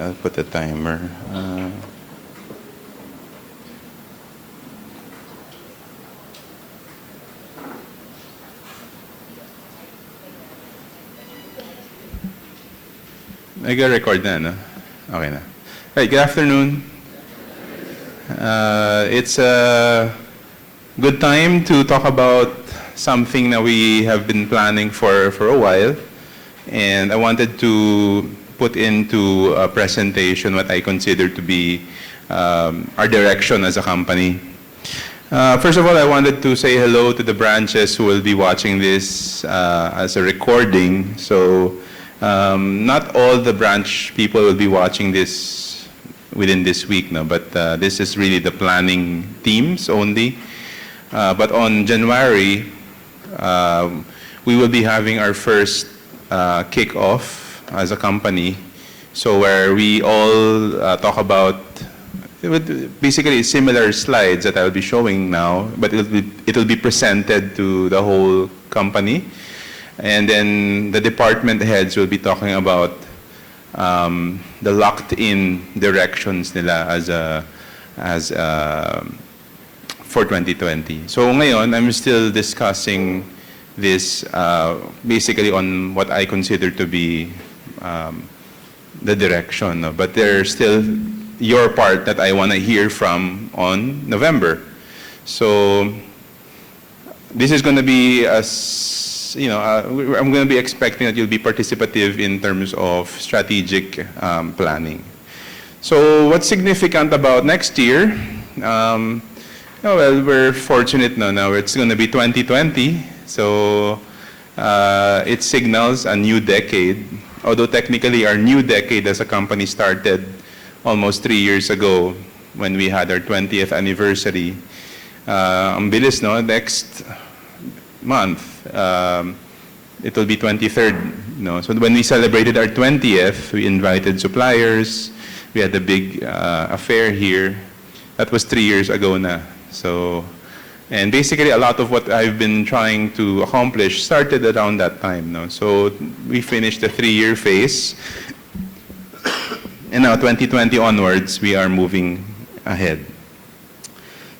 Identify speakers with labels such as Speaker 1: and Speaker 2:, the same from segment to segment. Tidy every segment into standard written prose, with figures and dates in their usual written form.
Speaker 1: I'll put a timer. Nag-record na, no? Okay na. Right, good afternoon. It's a good time to talk about something that we have been planning for a while. And I wanted to put into a presentation what I consider to be our direction as a company. First of all, I wanted to say hello to the branches who will be watching this as a recording. So not all the branch people will be watching this within this week, no? But this is really the planning teams only. But on January, we will be having our first kick-off as a company. So where we all talk about basically similar slides that I'll be showing now, but it'll be presented to the whole company. And then the department heads will be talking about the locked-in directions nila as for 2020. So ngayon, I'm still discussing this basically on what I consider to be the direction. No? But there's still your part that I want to hear from on November. So this is going to be I'm going to be expecting that you'll be participative in terms of strategic planning. So what's significant about next year? Well, we're fortunate now it's going to be 2020. So it signals a new decade. Although technically our new decade as a company started almost 3 years ago when we had our 20th anniversary. Ang bilis, no? Next month, it will be 23rd. No? So when we celebrated our 20th, we invited suppliers. We had a big affair here. That was 3 years ago na. So, and basically a lot of what I've been trying to accomplish started around that time. No? So we finished the 3-year phase. And now 2020 onwards, we are moving ahead.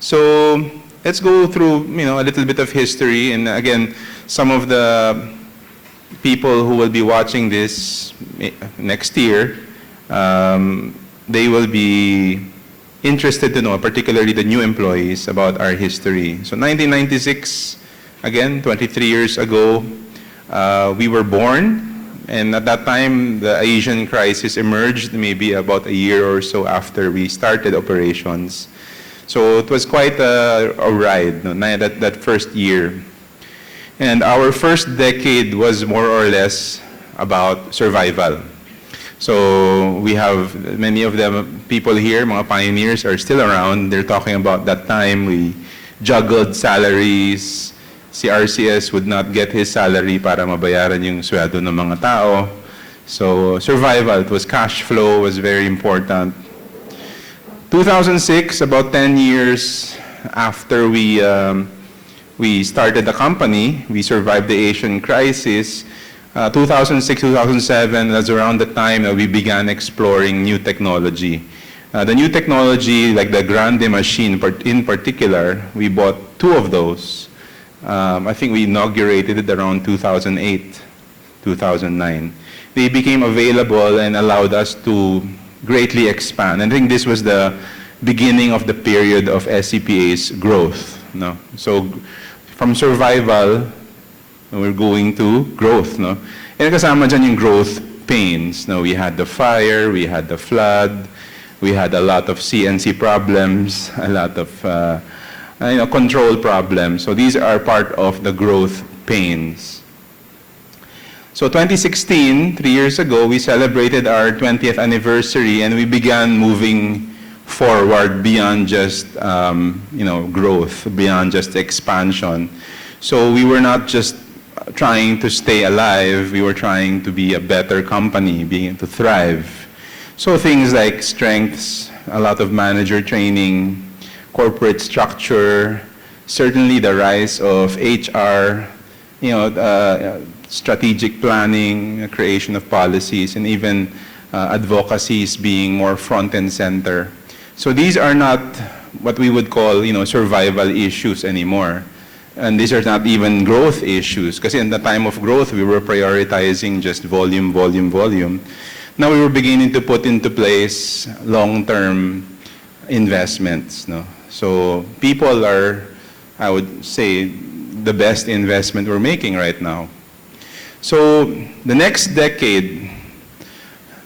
Speaker 1: So let's go through, a little bit of history. And again, some of the people who will be watching this next year, they will be interested to know, particularly the new employees, about our history. So 1996, again, 23 years ago, we were born. And at that time, the Asian crisis emerged maybe about a year or so after we started operations. So it was quite a ride, that first year. And our first decade was more or less about survival. So we have many of them, people here, mga pioneers, are still around. They're talking about that time we juggled salaries. Si RCS would not get his salary para mabayaran yung sweldo ng mga tao. So survival, it was cash flow, was very important. 2006, about 10 years after we started the company, we survived the Asian crisis. 2006, 2007, that's around the time that we began exploring new technology. The new technology, like the Grande machine in particular, we bought 2 of those. I think we inaugurated it around 2008, 2009. They became available and allowed us to greatly expand. And I think this was the beginning of the period of SCPA's growth. No? So from survival, we're going to growth. No? And kasama dyan yung growth pains. No? We had the fire, we had the flood, we had a lot of CNC problems, a lot of control problems. So these are part of the growth pains. So 2016, 3 years ago, we celebrated our 20th anniversary and we began moving forward beyond just growth, beyond just expansion. So we were not just trying to stay alive, we were trying to be a better company, being to thrive. So things like strengths, a lot of manager training, corporate structure, certainly the rise of HR, strategic planning, creation of policies, and even advocacies being more front and center. So these are not what we would call, survival issues anymore. And these are not even growth issues, because in the time of growth, we were prioritizing just volume, volume, volume. Now we were beginning to put into place long-term investments. No? So people are, I would say, the best investment we're making right now. So the next decade,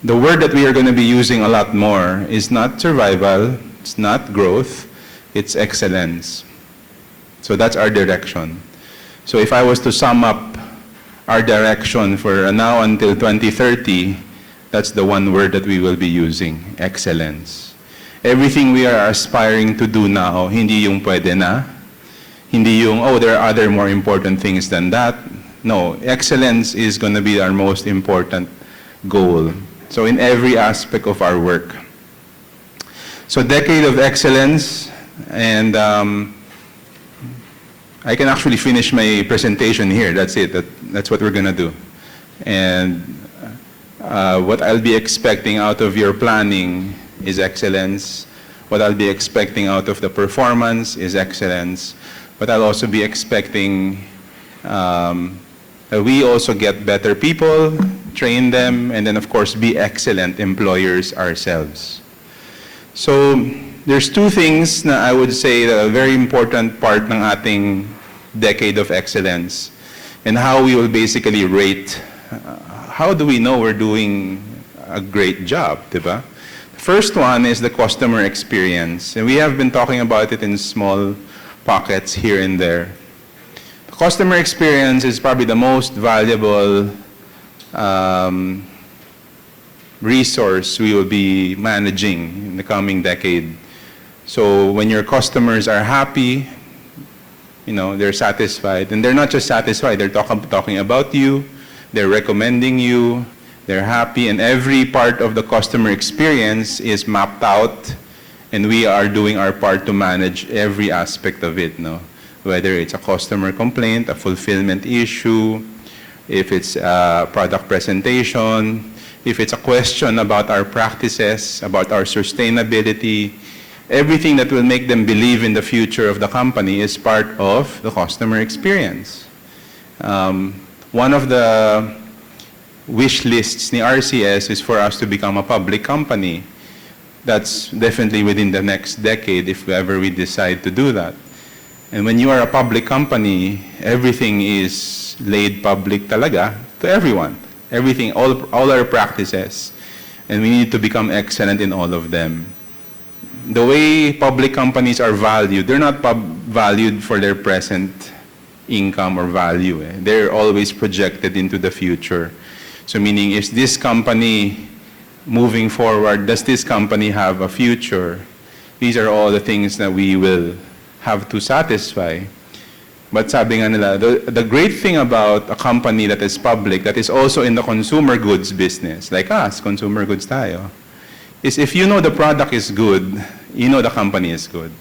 Speaker 1: the word that we are going to be using a lot more is not survival, it's not growth, it's excellence. So that's our direction. So if I was to sum up our direction for now until 2030, that's the one word that we will be using, excellence. Everything we are aspiring to do now, hindi yung pwede na, hindi yung, oh, there are other more important things than that. No, excellence is going to be our most important goal. So in every aspect of our work. So decade of excellence, and I can actually finish my presentation here. That's it. That's what we're going to do. And what I'll be expecting out of your planning is excellence. What I'll be expecting out of the performance is excellence. But I'll also be expecting that we also get better people, train them, and then of course be excellent employers ourselves. So there's two things na I would say that a very important part ng ating decade of excellence, and how we will basically rate, how do we know we're doing a great job, diba? The first one is the customer experience, and we have been talking about it in small pockets here and there. The customer experience is probably the most valuable resource we will be managing in the coming decade. So when your customers are happy, they're satisfied, and they're not just satisfied, they're talking about you, they're recommending you, they're happy, and every part of the customer experience is mapped out, and we are doing our part to manage every aspect of it, no? Whether it's a customer complaint, a fulfillment issue, if it's a product presentation, if it's a question about our practices, about our sustainability, everything that will make them believe in the future of the company is part of the customer experience. One of the wish lists ni RCS is for us to become a public company. That's definitely within the next decade if ever we decide to do that. And when you are a public company, everything is laid public talaga to everyone. Everything, all our practices. And we need to become excellent in all of them. The way public companies are valued, they're not valued for their present income or value. They're always projected into the future. So meaning, is this company moving forward? Does this company have a future? These are all the things that we will have to satisfy. But sabi nga nila, the great thing about a company that is public, that is also in the consumer goods business, like us, consumer goods tayo, is if you know the product is good, you know the company is good.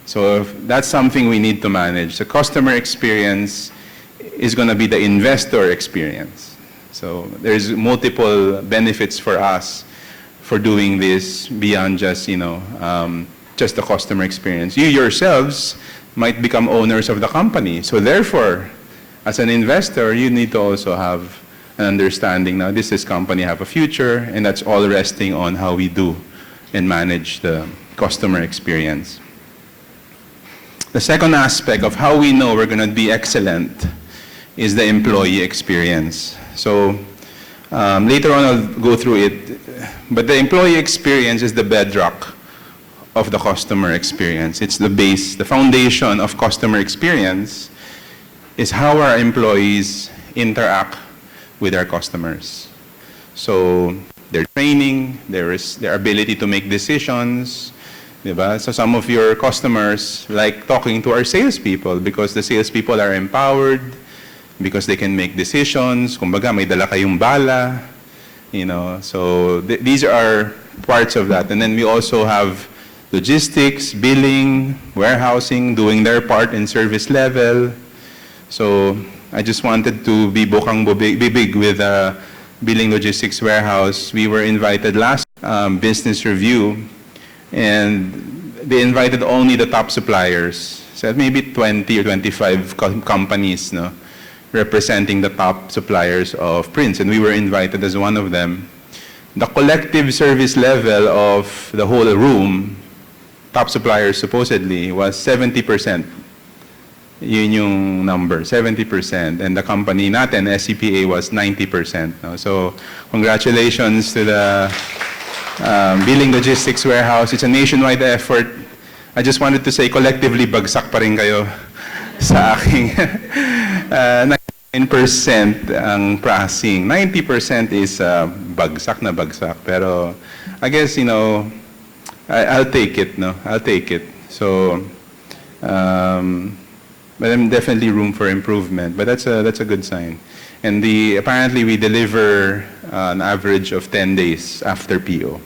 Speaker 1: So that's something we need to manage. The customer experience is going to be the investor experience. So there's multiple benefits for us for doing this beyond just, just the customer experience. You yourselves might become owners of the company. So therefore, as an investor, you need to also have an understanding now this company have a future, and that's all resting on how we do and manage the customer experience. The second aspect of how we know we're going to be excellent is the employee experience. So later on I'll go through it, but the employee experience is the bedrock of the customer experience. It's the base, the foundation of customer experience is how our employees interact with our customers. So their training, their ability to make decisions, diba? So some of your customers like talking to our salespeople because the salespeople are empowered, because they can make decisions. Kumbaga, may dala kayong bala, So these are parts of that. And then we also have logistics, billing, warehousing, doing their part in service level. So I just wanted to be bukang bibig with Billing Logistics Warehouse, we were invited last business review, and they invited only the top suppliers. So maybe 20 or 25 companies, no, representing the top suppliers of prints, and we were invited as one of them. The collective service level of the whole room, top suppliers supposedly, was 70%. Yun yung number, 70%. And the company natin, SCPA, was 90%. No? So congratulations to the Billing Logistics Warehouse. It's a nationwide effort. I just wanted to say, collectively, bagsak pa rin kayo sa aking 9% ang pricing. 90% is bagsak na bagsak. Pero I guess, you know, I'll take it, no? I'll take it. So, but I'm definitely room for improvement. But that's a good sign. And apparently we deliver an average of 10 days after PO.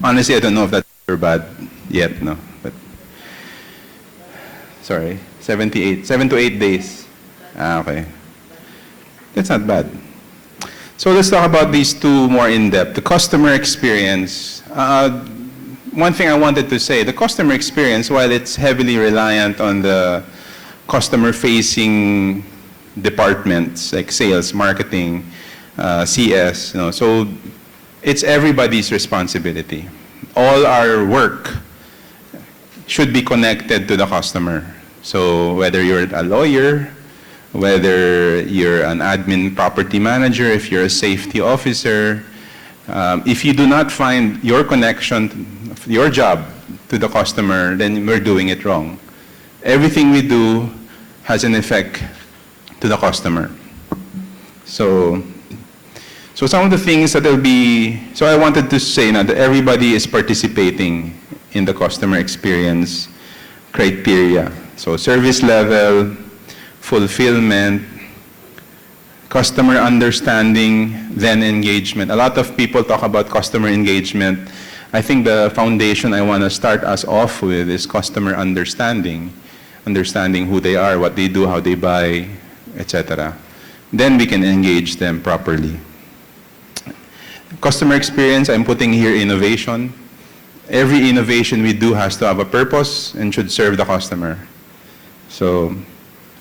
Speaker 1: Honestly, I don't know if that's good or bad yet, no? But sorry, 7 to 8 days. Okay. That's not bad. So let's talk about these two more in depth. The customer experience. One thing I wanted to say, the customer experience, while it's heavily reliant on the customer-facing departments like sales, marketing, CS, you know, so it's everybody's responsibility. All our work should be connected to the customer. So whether you're a lawyer, whether you're an admin property manager, if you're a safety officer, if you do not find your connection, your job to the customer, then we're doing it wrong. Everything we do has an effect to the customer. So some of the things that will be, so I wanted to say now that everybody is participating in the customer experience criteria. So service level, fulfillment, customer understanding, then engagement. A lot of people talk about customer engagement. I think the foundation I want to start us off with is customer understanding. Understanding who they are, what they do, how they buy, etc. Then we can engage them properly. Customer experience, I'm putting here innovation. Every innovation we do has to have a purpose and should serve the customer. So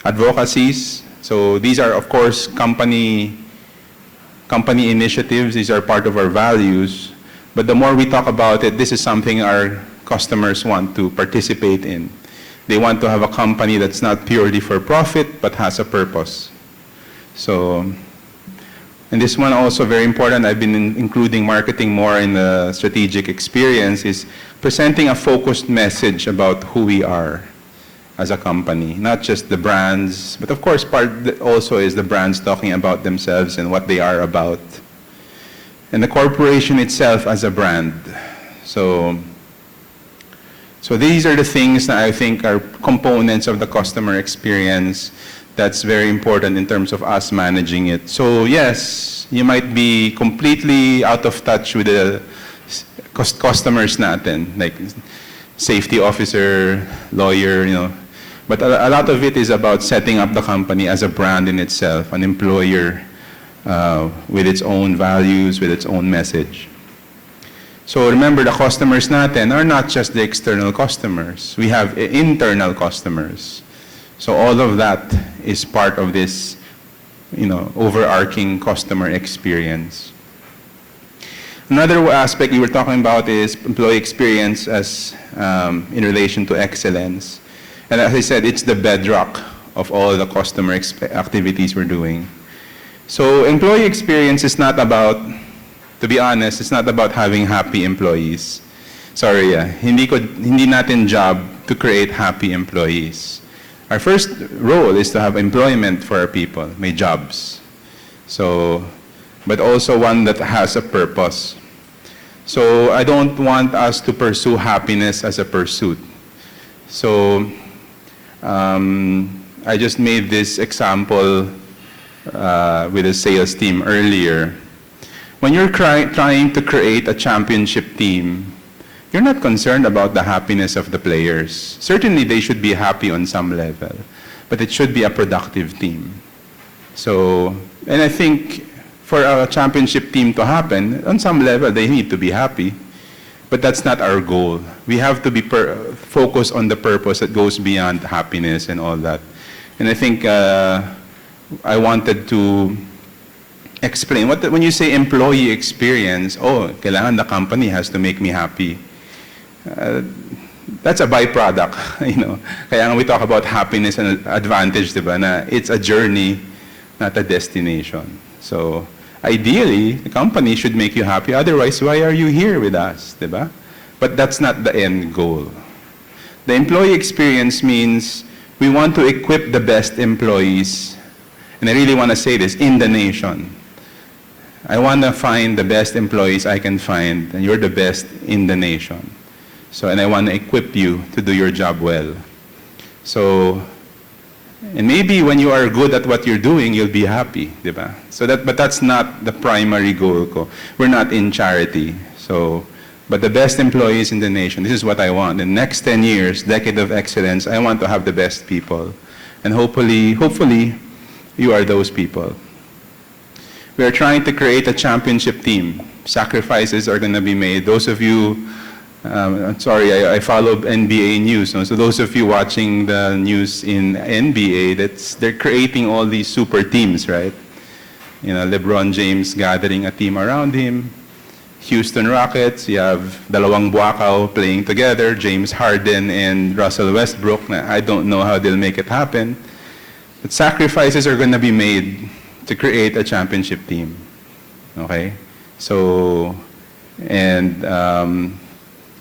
Speaker 1: advocacies, so these are of course company initiatives, these are part of our values, but the more we talk about it, this is something our customers want to participate in. They want to have a company that's not purely for profit, but has a purpose. So, and this one also very important, I've been including marketing more in the strategic experience, is presenting a focused message about who we are as a company, not just the brands, but of course part also is the brands talking about themselves and what they are about. And the corporation itself as a brand. So these are the things that I think are components of the customer experience that's very important in terms of us managing it. So yes, you might be completely out of touch with the customers natin, like safety officer, lawyer, you know. But a lot of it is about setting up the company as a brand in itself, an employer with its own values, with its own message. So remember, the customers natin are not just the external customers. We have internal customers. So all of that is part of this, you know, overarching customer experience. Another aspect we were talking about is employee experience as in relation to excellence. And as I said, it's the bedrock of all the customer activities we're doing. So employee experience is not about, to be honest, it's not about having happy employees. Sorry, hindi natin job to create happy employees. Our first role is to have employment for our people, may jobs. So, but also one that has a purpose. So I don't want us to pursue happiness as a pursuit. So I just made this example with the sales team earlier. When you're trying to create a championship team, you're not concerned about the happiness of the players. Certainly they should be happy on some level, but it should be a productive team. So, and I think for a championship team to happen, on some level, they need to be happy. But that's not our goal. We have to be focused on the purpose that goes beyond happiness and all that. And I think I wanted to explain, when you say employee experience, kailangan the company has to make me happy. That's a byproduct, you know. Kaya we talk about happiness and advantage, diba, na it's a journey, not a destination. So, ideally, the company should make you happy. Otherwise, why are you here with us, diba? But that's not the end goal. The employee experience means we want to equip the best employees, and I really want to say this, in the nation. I want to find the best employees I can find, and you're the best in the nation. So, and I want to equip you to do your job well. So, and maybe when you are good at what you're doing, you'll be happy, diba? So but that's not the primary goal ko. We're not in charity. So, but the best employees in the nation, this is what I want. In the next 10 years, decade of excellence, I want to have the best people. And hopefully, you are those people. We are trying to create a championship team. Sacrifices are going to be made. Those of you, I follow NBA news. So those of you watching the news in NBA, they're creating all these super teams, right? You know, LeBron James gathering a team around him. Houston Rockets, you have dalawang buwakaw playing together, James Harden and Russell Westbrook. I don't know how they'll make it happen. But sacrifices are going to be made to create a championship team. Okay? So, and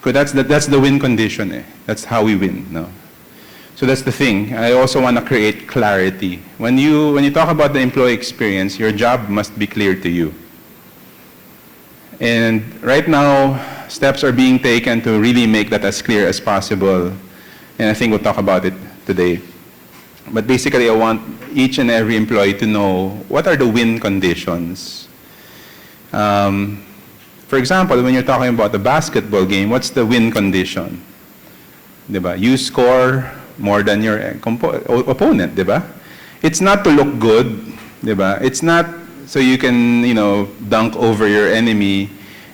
Speaker 1: that's the win condition. Eh? That's how we win. No? So that's the thing. I also want to create clarity. When you talk about the employee experience, your job must be clear to you. And right now, steps are being taken to really make that as clear as possible. And I think we'll talk about it today. But basically, I want each and every employee to know what are the win conditions. For example, when you're talking about the basketball game, what's the win condition? Diba? You score more than your opponent, diba? It's not to look good, diba? It's not so you can, dunk over your enemy.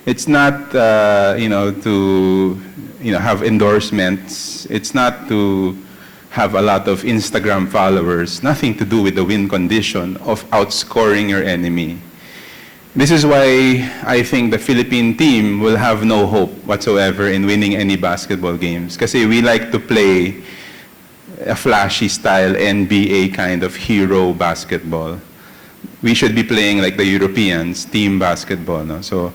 Speaker 1: It's not, to, have endorsements. It's not to have a lot of Instagram followers. Nothing to do with the win condition of outscoring your enemy. This is why I think the Philippine team will have no hope whatsoever in winning any basketball games. Kasi we like to play a flashy style NBA kind of hero basketball. We should be playing like the Europeans, team basketball. No? So,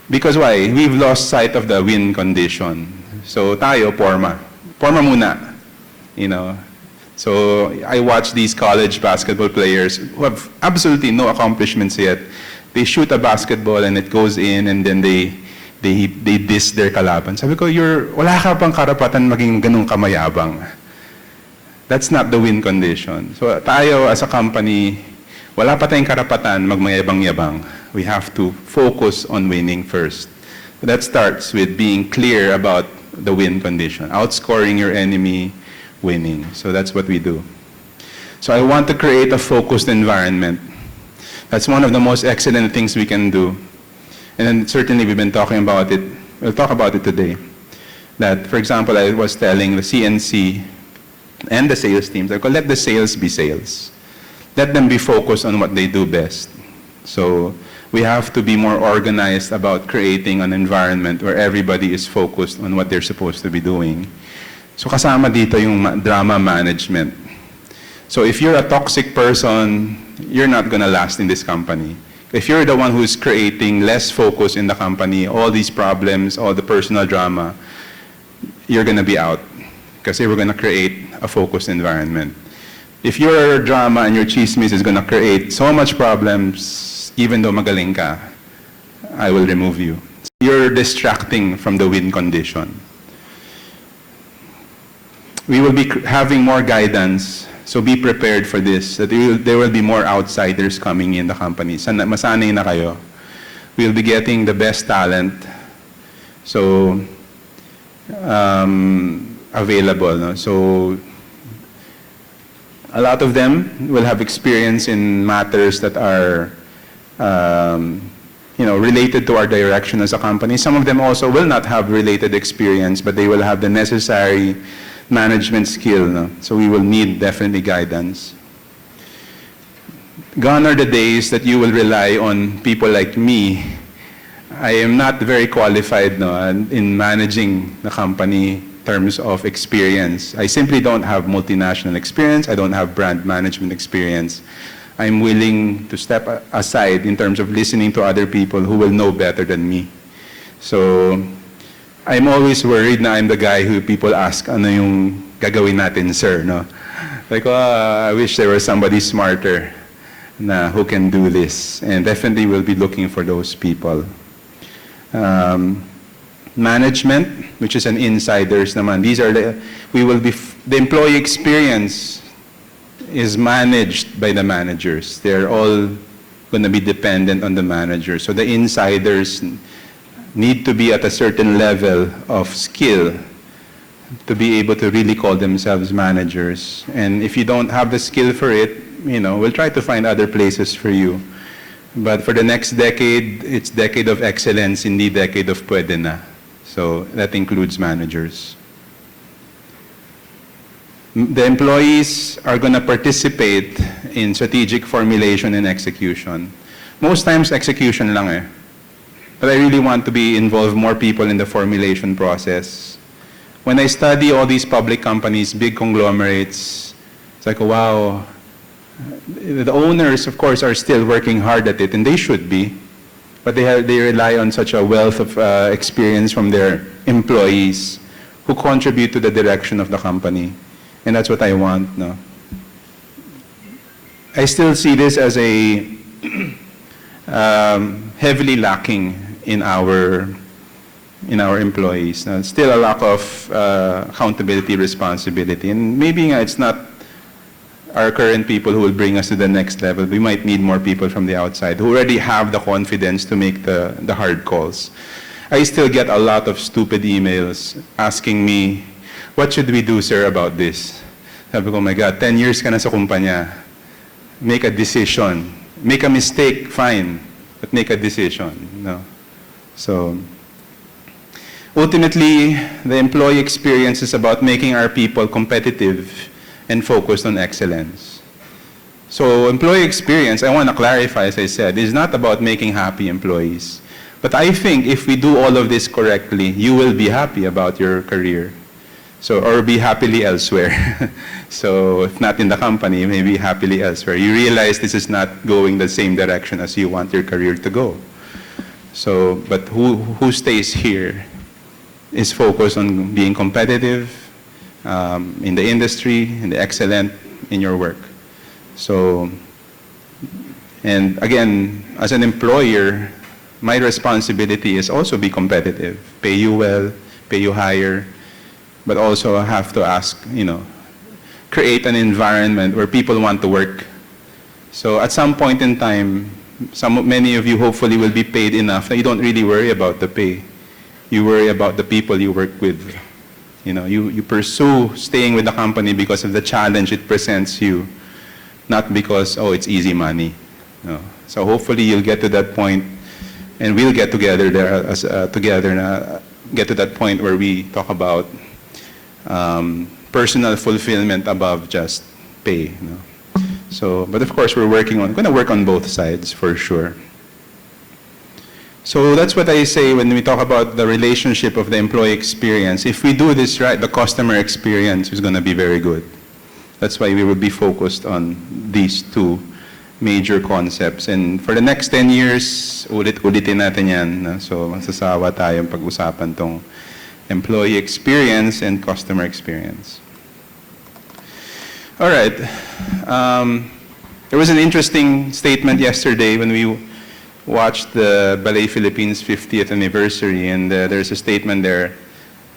Speaker 1: because why? We've lost sight of the win condition. So tayo, porma. Porma muna. So I watch these college basketball players who have absolutely no accomplishments yet. They shoot a basketball and it goes in, and then they diss their kalaban. Sabi ko, wala ka pang karapatan maging ganung kamayabang. That's not the win condition. So tayo as a company, wala pa tayong karapatan magmayabang-yabang. We have to focus on winning first. That starts with being clear about the win condition, outscoring your enemy, winning. So that's what we do. So I want to create a focused environment. That's one of the most excellent things we can do. And then certainly we've been talking about it. We'll talk about it today. That, for example, I was telling the CNC and the sales teams, I go, let the sales be sales. Let them be focused on what they do best. So we have to be more organized about creating an environment where everybody is focused on what they're supposed to be doing. So kasama dito yung drama management. So if you're a toxic person, you're not gonna last in this company. If you're the one who's creating less focus in the company, all these problems, all the personal drama, you're gonna be out. Kasi we're gonna create a focused environment. If your drama and your chismis is gonna create so much problems, even though magaling ka, I will remove you. You're distracting from the win condition. We will be having more guidance, so be prepared for this, that there will be more outsiders coming in the company. Masanay na kayo. We'll be getting the best talent, so available. No? So a lot of them will have experience in matters that are related to our direction as a company. Some of them also will not have related experience, but they will have the necessary management skill. No? So we will need definitely guidance. Gone are the days that you will rely on people like me. I am not very qualified in managing the company in terms of experience. I simply don't have multinational experience. I don't have brand management experience. I'm willing to step aside in terms of listening to other people who will know better than me. So I'm always worried na I'm the guy who people ask, ano yung gagawin natin, sir? No? Like, I wish there was somebody smarter na who can do this. And definitely we'll be looking for those people. Management, which is an insiders naman. These are the employee experience is managed by the managers. They're all going to be dependent on the manager. So the insiders need to be at a certain level of skill to be able to really call themselves managers. And if you don't have the skill for it, we'll try to find other places for you. But for the next decade, it's decade of excellence, hindi decade of pwede na. So that includes managers. The employees are going to participate in strategic formulation and execution. Most times, execution lang eh. But I really want to be involved more people in the formulation process. When I study all these public companies, big conglomerates, it's like, wow, the owners, of course, are still working hard at it, and they should be. But they rely on such a wealth of experience from their employees who contribute to the direction of the company. And that's what I want. No? I still see this as a heavily lacking in our employees. Still a lack of accountability, responsibility. And maybe it's not our current people who will bring us to the next level. We might need more people from the outside who already have the confidence to make the hard calls. I still get a lot of stupid emails asking me, what should we do, sir, about this? Sabi ko, oh my God, 10 years ka na sa kumpanya. Make a decision. Make a mistake, fine, but make a decision. No? So, ultimately, the employee experience is about making our people competitive and focused on excellence. So, employee experience, I want to clarify, as I said, is not about making happy employees. But I think if we do all of this correctly, you will be happy about your career. So, or be happily elsewhere. So, if not in the company, maybe happily elsewhere. You realize this is not going the same direction as you want your career to go. So, but who stays here is focused on being competitive in the industry, and excellent in your work. So, and again, as an employer, my responsibility is also be competitive, pay you well, pay you higher, but also have to ask, create an environment where people want to work. So at some point in time, many of you hopefully will be paid enough that you don't really worry about the pay. You worry about the people you work with. You pursue staying with the company because of the challenge it presents you, not because, oh, it's easy money. No. So hopefully you'll get to that point, and we'll get together there get to that point where we talk about personal fulfillment above just pay. So, but of course we're going to work on both sides for sure. So that's what I say when we talk about the relationship of the employee experience. If we do this right, the customer experience is going to be very good. That's why we will be focused on these two major concepts. And for the next 10 years, ulit-ulitin natin yan. So masasawa tayong pag-usapan tong employee experience and customer experience. All right. There was an interesting statement yesterday when we watched the Ballet Philippines 50th anniversary, and there's a statement there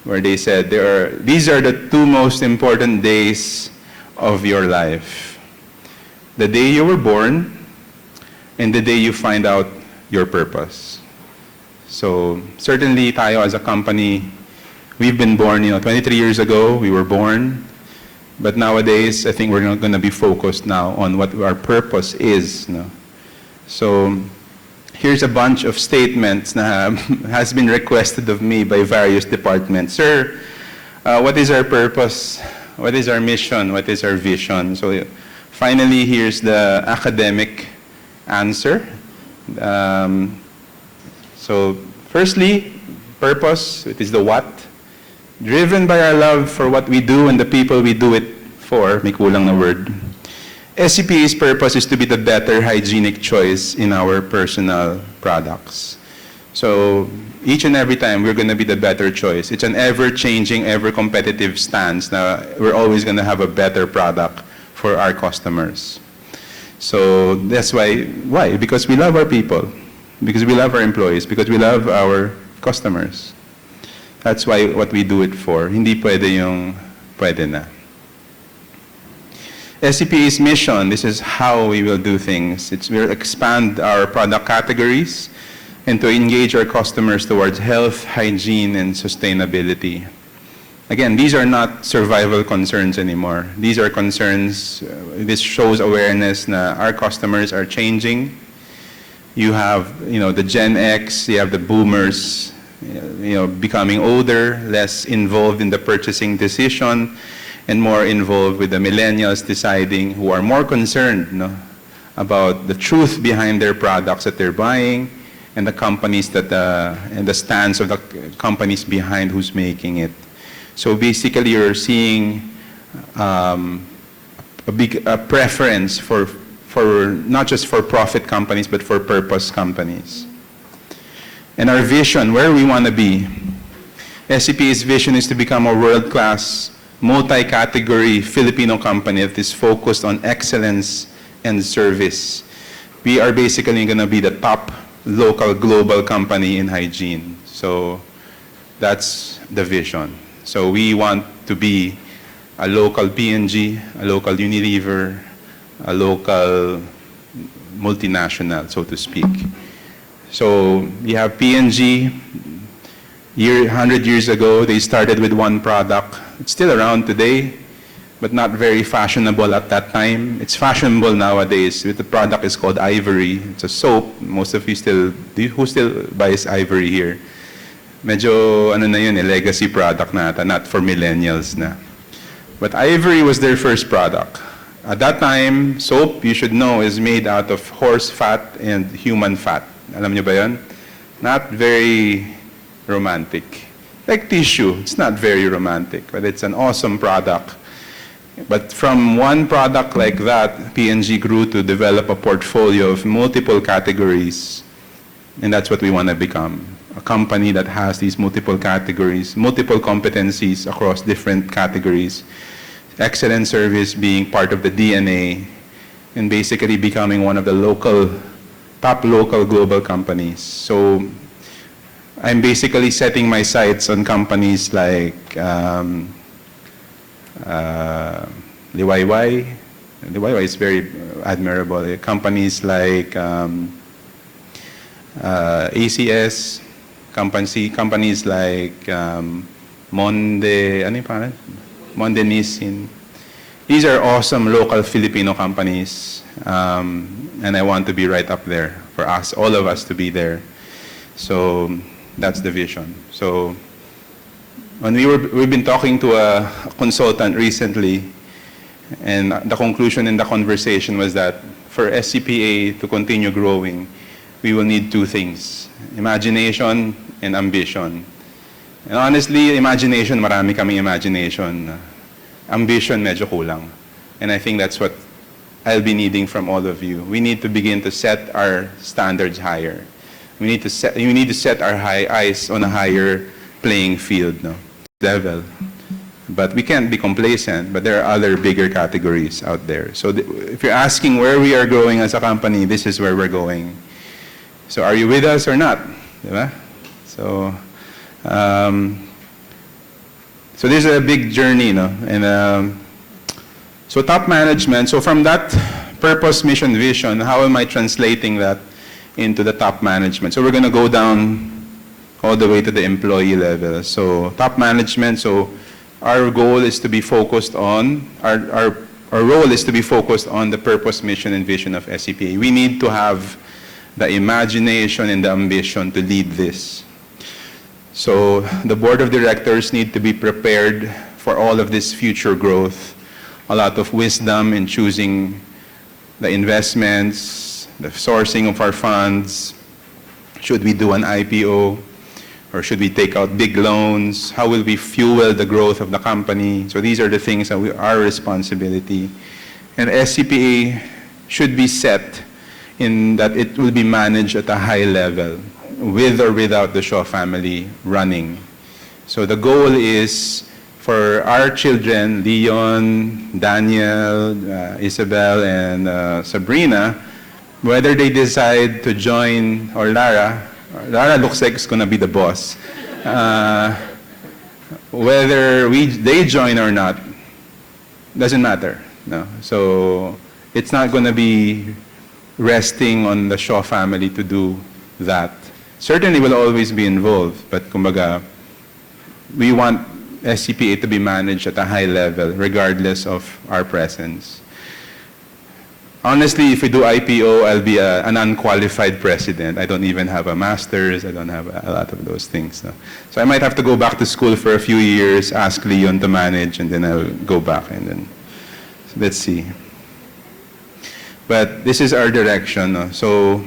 Speaker 1: where they said these are the two most important days of your life. The day you were born and the day you find out your purpose. So certainly tayo as a company, we've been born, 23 years ago, we were born. But nowadays, I think we're not going to be focused now on what our purpose is. So here's a bunch of statements na has been requested of me by various departments. Sir, what is our purpose? What is our mission? What is our vision? So finally, here's the academic answer. So firstly, purpose, it is the what. Driven by our love for what we do and the people we do it for, may kulang na word. SCPA's purpose is to be the better hygienic choice in our personal products. So each and every time, we're going to be the better choice. It's an ever-changing, ever-competitive stance. Now, we're always going to have a better product for our customers. So that's why? Because we love our people. Because we love our employees. Because we love our customers. That's why what we do it for. Hindi pwede yung pwede na. SCPA's mission, this is how we will do things. We'll expand our product categories and to engage our customers towards health, hygiene, and sustainability. Again, these are not survival concerns anymore. These are concerns, this shows awareness na our customers are changing. You have, the Gen X, you have the boomers, becoming older, less involved in the purchasing decision, and more involved with the millennials deciding, who are more concerned about the truth behind their products that they're buying, and the companies that, and the stance of the companies behind who's making it. So basically, you're seeing a big preference for not just for profit companies, but for purpose companies. And our vision, where we want to be. SCPA's vision is to become a world-class, multi-category Filipino company that is focused on excellence and service. We are basically going to be the top local global company in hygiene. So that's the vision. So we want to be a local P&G, a local Unilever, a local multinational, so to speak. So you have P&G, 100 years ago, they started with one product. It's still around today, but not very fashionable at that time. It's fashionable nowadays. The product is called Ivory. It's a soap. Most of you who still buys Ivory here? Medyo, na yun, legacy product na, not for millennials na. But Ivory was their first product. At that time, soap, you should know, is made out of horse fat and human fat. Alam niyo ba yun? Not very romantic. Like tissue, it's not very romantic, but it's an awesome product. But from one product like that, P&G grew to develop a portfolio of multiple categories, and that's what we want to become. A company that has these multiple categories, multiple competencies across different categories, excellent service being part of the DNA, and basically becoming one of the top local global companies. So I'm basically setting my sights on companies like Liwayway. Liwayway is very admirable. Companies like ACS, companies like Monde, ano yung pangalan? Monde Nissin. These are awesome local Filipino companies, and I want to be right up there for us, all of us to be there. So that's the vision. So when we've been talking to a consultant recently, and the conclusion in the conversation was that for SCPA to continue growing, we will need two things: imagination and ambition. And honestly, imagination, marami kaming imagination. Ambition, medyo kulang. And I think that's what I'll be needing from all of you. We need to begin to set our standards higher. We need to set our eyes on a higher playing field, level. But we can't be complacent, but there are other bigger categories out there. So if you're asking where we are growing as a company, this is where we're going. So are you with us or not? Diba? So, so this is a big journey, and so top management. So from that purpose, mission, vision, how am I translating that into the top management? So we're going to go down all the way to the employee level. So top management. So our goal is to be focused on our role is to be focused on the purpose, mission, and vision of SCPA. We need to have the imagination and the ambition to lead this. So the board of directors need to be prepared for all of this future growth. A lot of wisdom in choosing the investments, the sourcing of our funds. Should we do an IPO? Or should we take out big loans? How will we fuel the growth of the company? So these are the things that are our responsibility. And SCPA should be set in that it will be managed at a high level, with or without the Shaw family running. So the goal is for our children, Leon, Daniel, Isabel, and Sabrina, whether they decide to join, or Lara looks like it's going to be the boss, whether they join or not, doesn't matter. No. So it's not going to be resting on the Shaw family to do that. Certainly will always be involved, but kumbaga, we want SCPA to be managed at a high level regardless of our presence. Honestly, if we do IPO, I'll be an unqualified president. I don't even have a master's. I don't have a lot of those things. So I might have to go back to school for a few years, ask Leon to manage, and then I'll go back. And then, so let's see. But this is our direction. No? So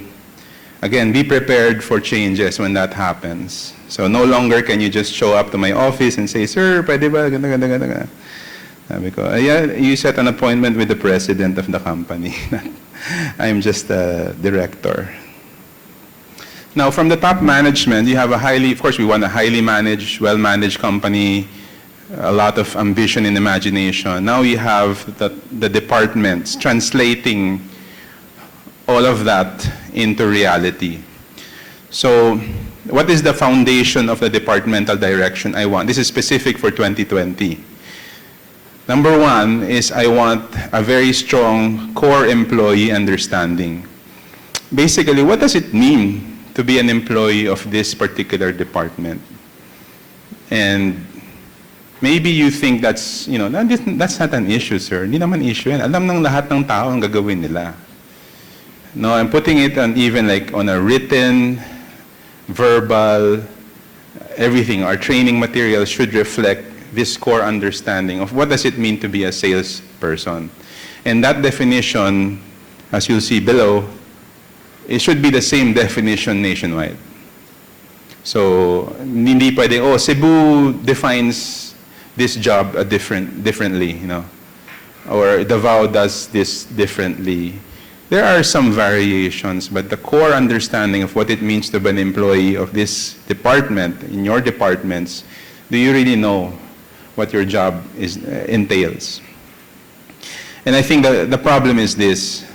Speaker 1: again, be prepared for changes when that happens. So no longer can you just show up to my office and say, "Sir, pwede ba?" Sabi ko, yeah, you set an appointment with the president of the company. I'm just a director. Now, from the top management, you have of course, we want a highly managed, well-managed company, a lot of ambition and imagination. Now you have the departments translating all of that into reality. So, what is the foundation of the departmental direction I want? This is specific for 2020. Number one is I want a very strong core employee understanding. Basically, what does it mean to be an employee of this particular department? And maybe you think that's not an issue, sir. Hindi naman issue yan. Alam ng lahat ng tao ang gagawin nila. No, I'm putting it on even like on a written, verbal, everything. Our training material should reflect this core understanding of what does it mean to be a salesperson. And that definition, as you'll see below, it should be the same definition nationwide. So, hindi pwede, Cebu defines this job differently, or Davao does this differently. There are some variations, but the core understanding of what it means to be an employee of this department, in your departments, do you really know what your job entails? And I think the problem is this.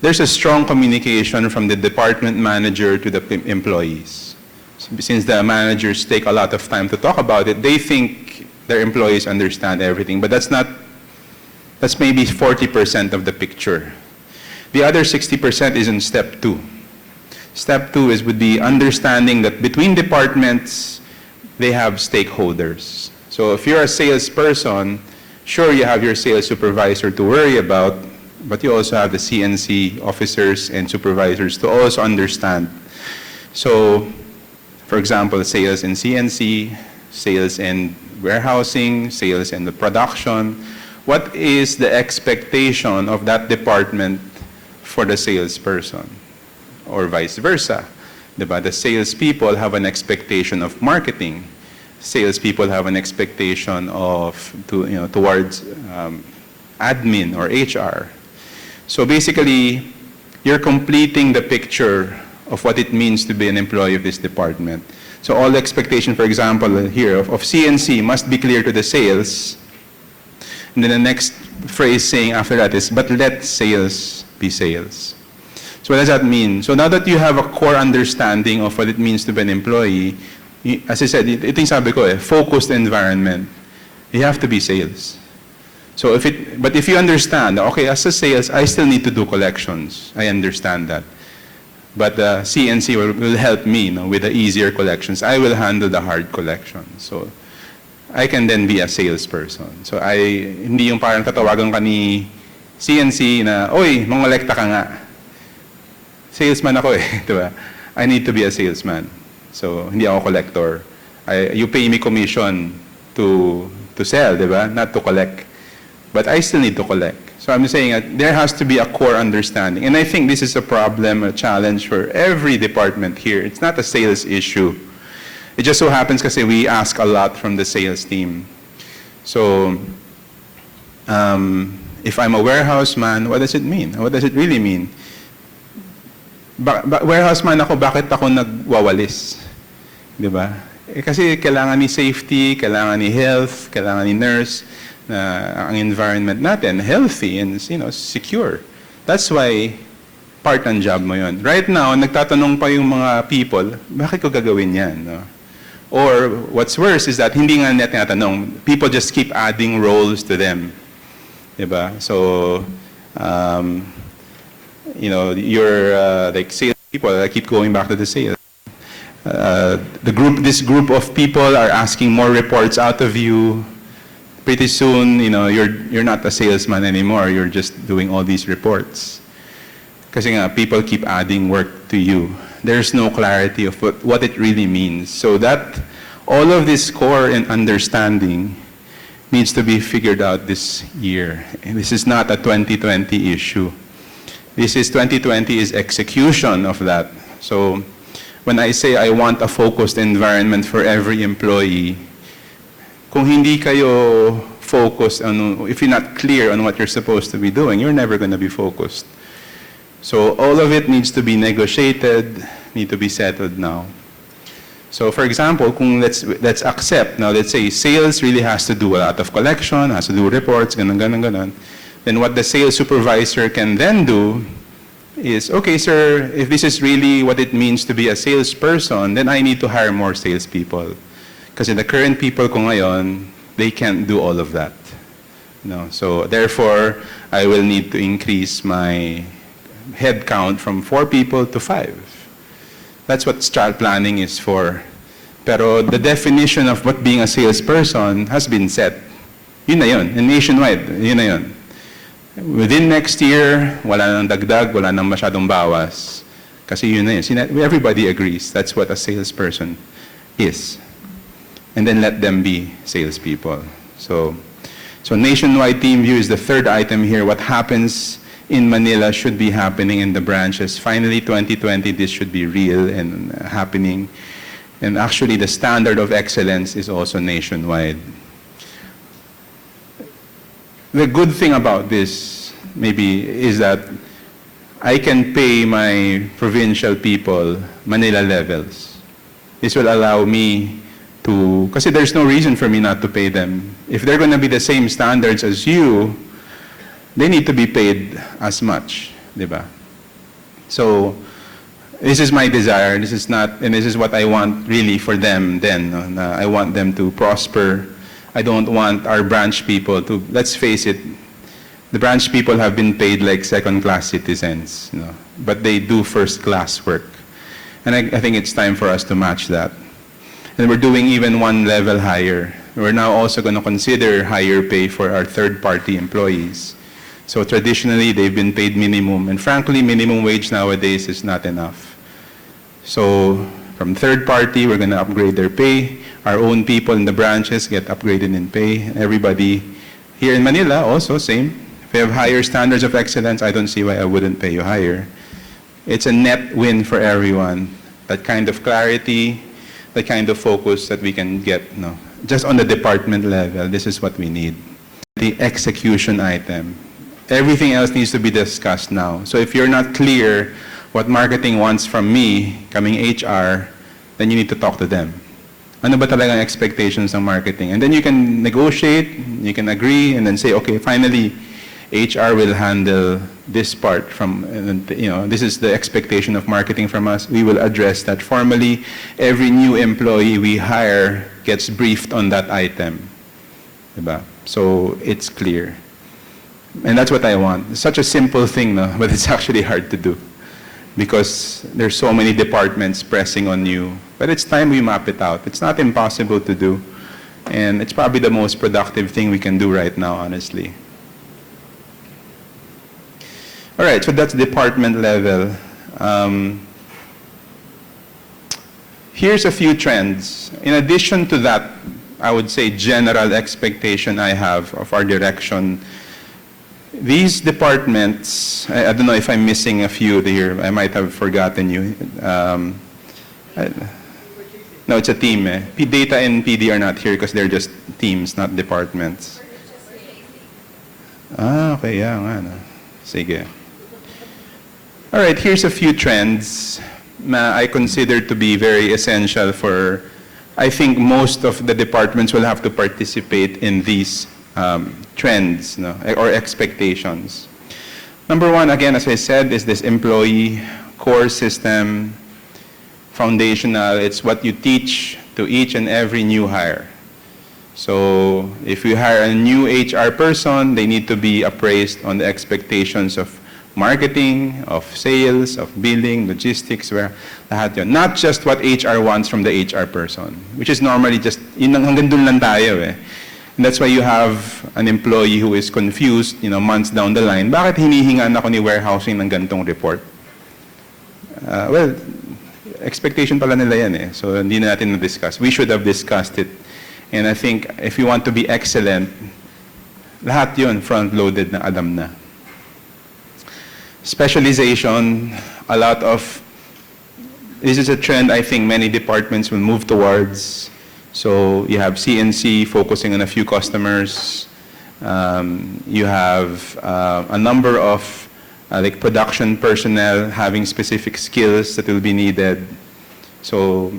Speaker 1: There's a strong communication from the department manager to the employees. Since the managers take a lot of time to talk about it, they think their employees understand everything, but that's maybe 40% of the picture. The other 60% is in step 2. Step 2 would be understanding that between departments, they have stakeholders. So if you're a salesperson, sure you have your sales supervisor to worry about, but you also have the CNC officers and supervisors to also understand. So, for example, sales in CNC, sales in warehousing, sales in the production. What is the expectation of that department for the salesperson? Or vice versa. The salespeople have an expectation of marketing. Salespeople have an expectation towards admin or HR. So basically, you're completing the picture of what it means to be an employee of this department. So all the expectation, for example, here of CNC must be clear to the sales. And then the next phrase saying after that is, but let sales be sales. So what does that mean? So now that you have a core understanding of what it means to be an employee, as I said, ito yung sabi ko focused environment. You have to be sales. So but if you understand, okay, as a sales, I still need to do collections. I understand that. But CNC will help me with the easier collections. I will handle the hard collections. So I can then be a salesperson. So hindi yung parang tatawagan ka ni CNC na, oy, mangolekta ka nga. salesman ako eh, di ba? I need to be a salesman. So, hindi ako collector. You pay me commission to sell, di ba? Not to collect. But I still need to collect. So I'm saying that there has to be a core understanding. And I think this is a problem, a challenge for every department here. It's not a sales issue. It just so happens kasi we ask a lot from the sales team. So, if I'm a warehouse man, what does it mean? What does it really mean? Warehouse man ako, bakit ako nagwawalis? Di ba? Kasi kailangan ni safety, kailangan ni health, kailangan ni nurse, na ang environment natin healthy and secure. That's why part ng job mo yun. Right now, nagtatanong pa yung mga people, bakit ko gagawin yan? No? Or what's worse is that hindi nga natin tinatanong, people just keep adding roles to them. Diba? So, you're like sales people, I keep going back to the sales. This group of people are asking more reports out of you. Pretty soon, you're not a salesman anymore. You're just doing all these reports. Kasi nga, people keep adding work to you. There's no clarity of what it really means. So that, all of this core and understanding needs to be figured out this year. And this is not a 2020 issue. This is 2020 is execution of that. So when I say I want a focused environment for every employee, kung hindi kayo focused on, if you're not clear on what you're supposed to be doing, you're never going to be focused. So all of it needs to be negotiated, need to be settled now. So for example, kung let's accept, now let's say sales really has to do a lot of collection, has to do reports, ganun. Then what the sales supervisor can then do is, okay sir, if this is really what it means to be a salesperson, then I need to hire more salespeople. Kasi the current people ko ngayon, they can't do all of that. No, so therefore, I will need to increase my head count from 4 people to 5. That's what strat planning is for. Pero the definition of what being a salesperson has been set. Yun na yun. And nationwide, yun na yun. Within next year, wala nang dagdag, wala nang masyadong bawas. Kasi yun na yun. Everybody agrees that's what a salesperson is. And then let them be salespeople. So nationwide team view is the third item here. What happens in Manila should be happening in the branches. Finally, 2020, this should be real and happening. And actually, the standard of excellence is also nationwide. The good thing about this, maybe, is that I can pay my provincial people Manila levels. This will allow me to, kasi there's no reason for me not to pay them. If they're going to be the same standards as you, they need to be paid as much, di ba? So, this is my desire. This is not, and this is what I want really for them then. I want them to prosper. I don't want our branch people to, let's face it, the branch people have been paid like second-class citizens, but they do first-class work. And I think it's time for us to match that. And we're doing even one level higher. We're now also going to consider higher pay for our third-party employees. So traditionally, they've been paid minimum. And frankly, minimum wage nowadays is not enough. So from third-party, we're going to upgrade their pay. Our own people in the branches get upgraded in pay. Everybody here in Manila also, same. If we have higher standards of excellence, I don't see why I wouldn't pay you higher. It's a net win for everyone. That kind of clarity, the kind of focus that we can get, just on the department level, this is what we need. The execution item. Everything else needs to be discussed now. So if you're not clear what marketing wants from me, coming HR, then you need to talk to them. Ano ba talagang expectations ng marketing? And then you can negotiate, you can agree, and then say, okay, finally, HR will handle this part from, this is the expectation of marketing from us. We will address that formally. Every new employee we hire gets briefed on that item. Diba? So it's clear. And that's what I want. It's such a simple thing, but it's actually hard to do because there's so many departments pressing on you. But it's time we map it out. It's not impossible to do. And it's probably the most productive thing we can do right now, honestly. All right, so that's department level. Here's a few trends. In addition to that, I would say general expectation I have of our direction. These departments, I don't know if I'm missing a few here. I might have forgotten you. No, it's a team. Data and PD are not here because they're just teams, not departments. Okay, yeah, nga, no. Sige. All right, here's a few trends na I consider to be very essential for, I think most of the departments will have to participate in these trends, no, or expectations. Number one, again, as I said, is this employee core system, foundational. It's what you teach to each and every new hire. So if you hire a new HR person, they need to be appraised on the expectations of marketing, of sales, of billing, logistics, where lahat yun. Not just what HR wants from the HR person, which is normally just, hanggang dun lang tayo eh. And that's why you have an employee who is confused, months down the line. Bakit hinihingaan ako ni warehousing ng gantong report? Well, expectation pala nila yan eh. So hindi na natin na-discuss. We should have discussed it. And I think if you want to be excellent, lahat yun front-loaded na alam na. Specialization, a lot of, this is a trend I think many departments will move towards. So you have CNC focusing on a few customers. You have a number of like production personnel having specific skills that will be needed. So,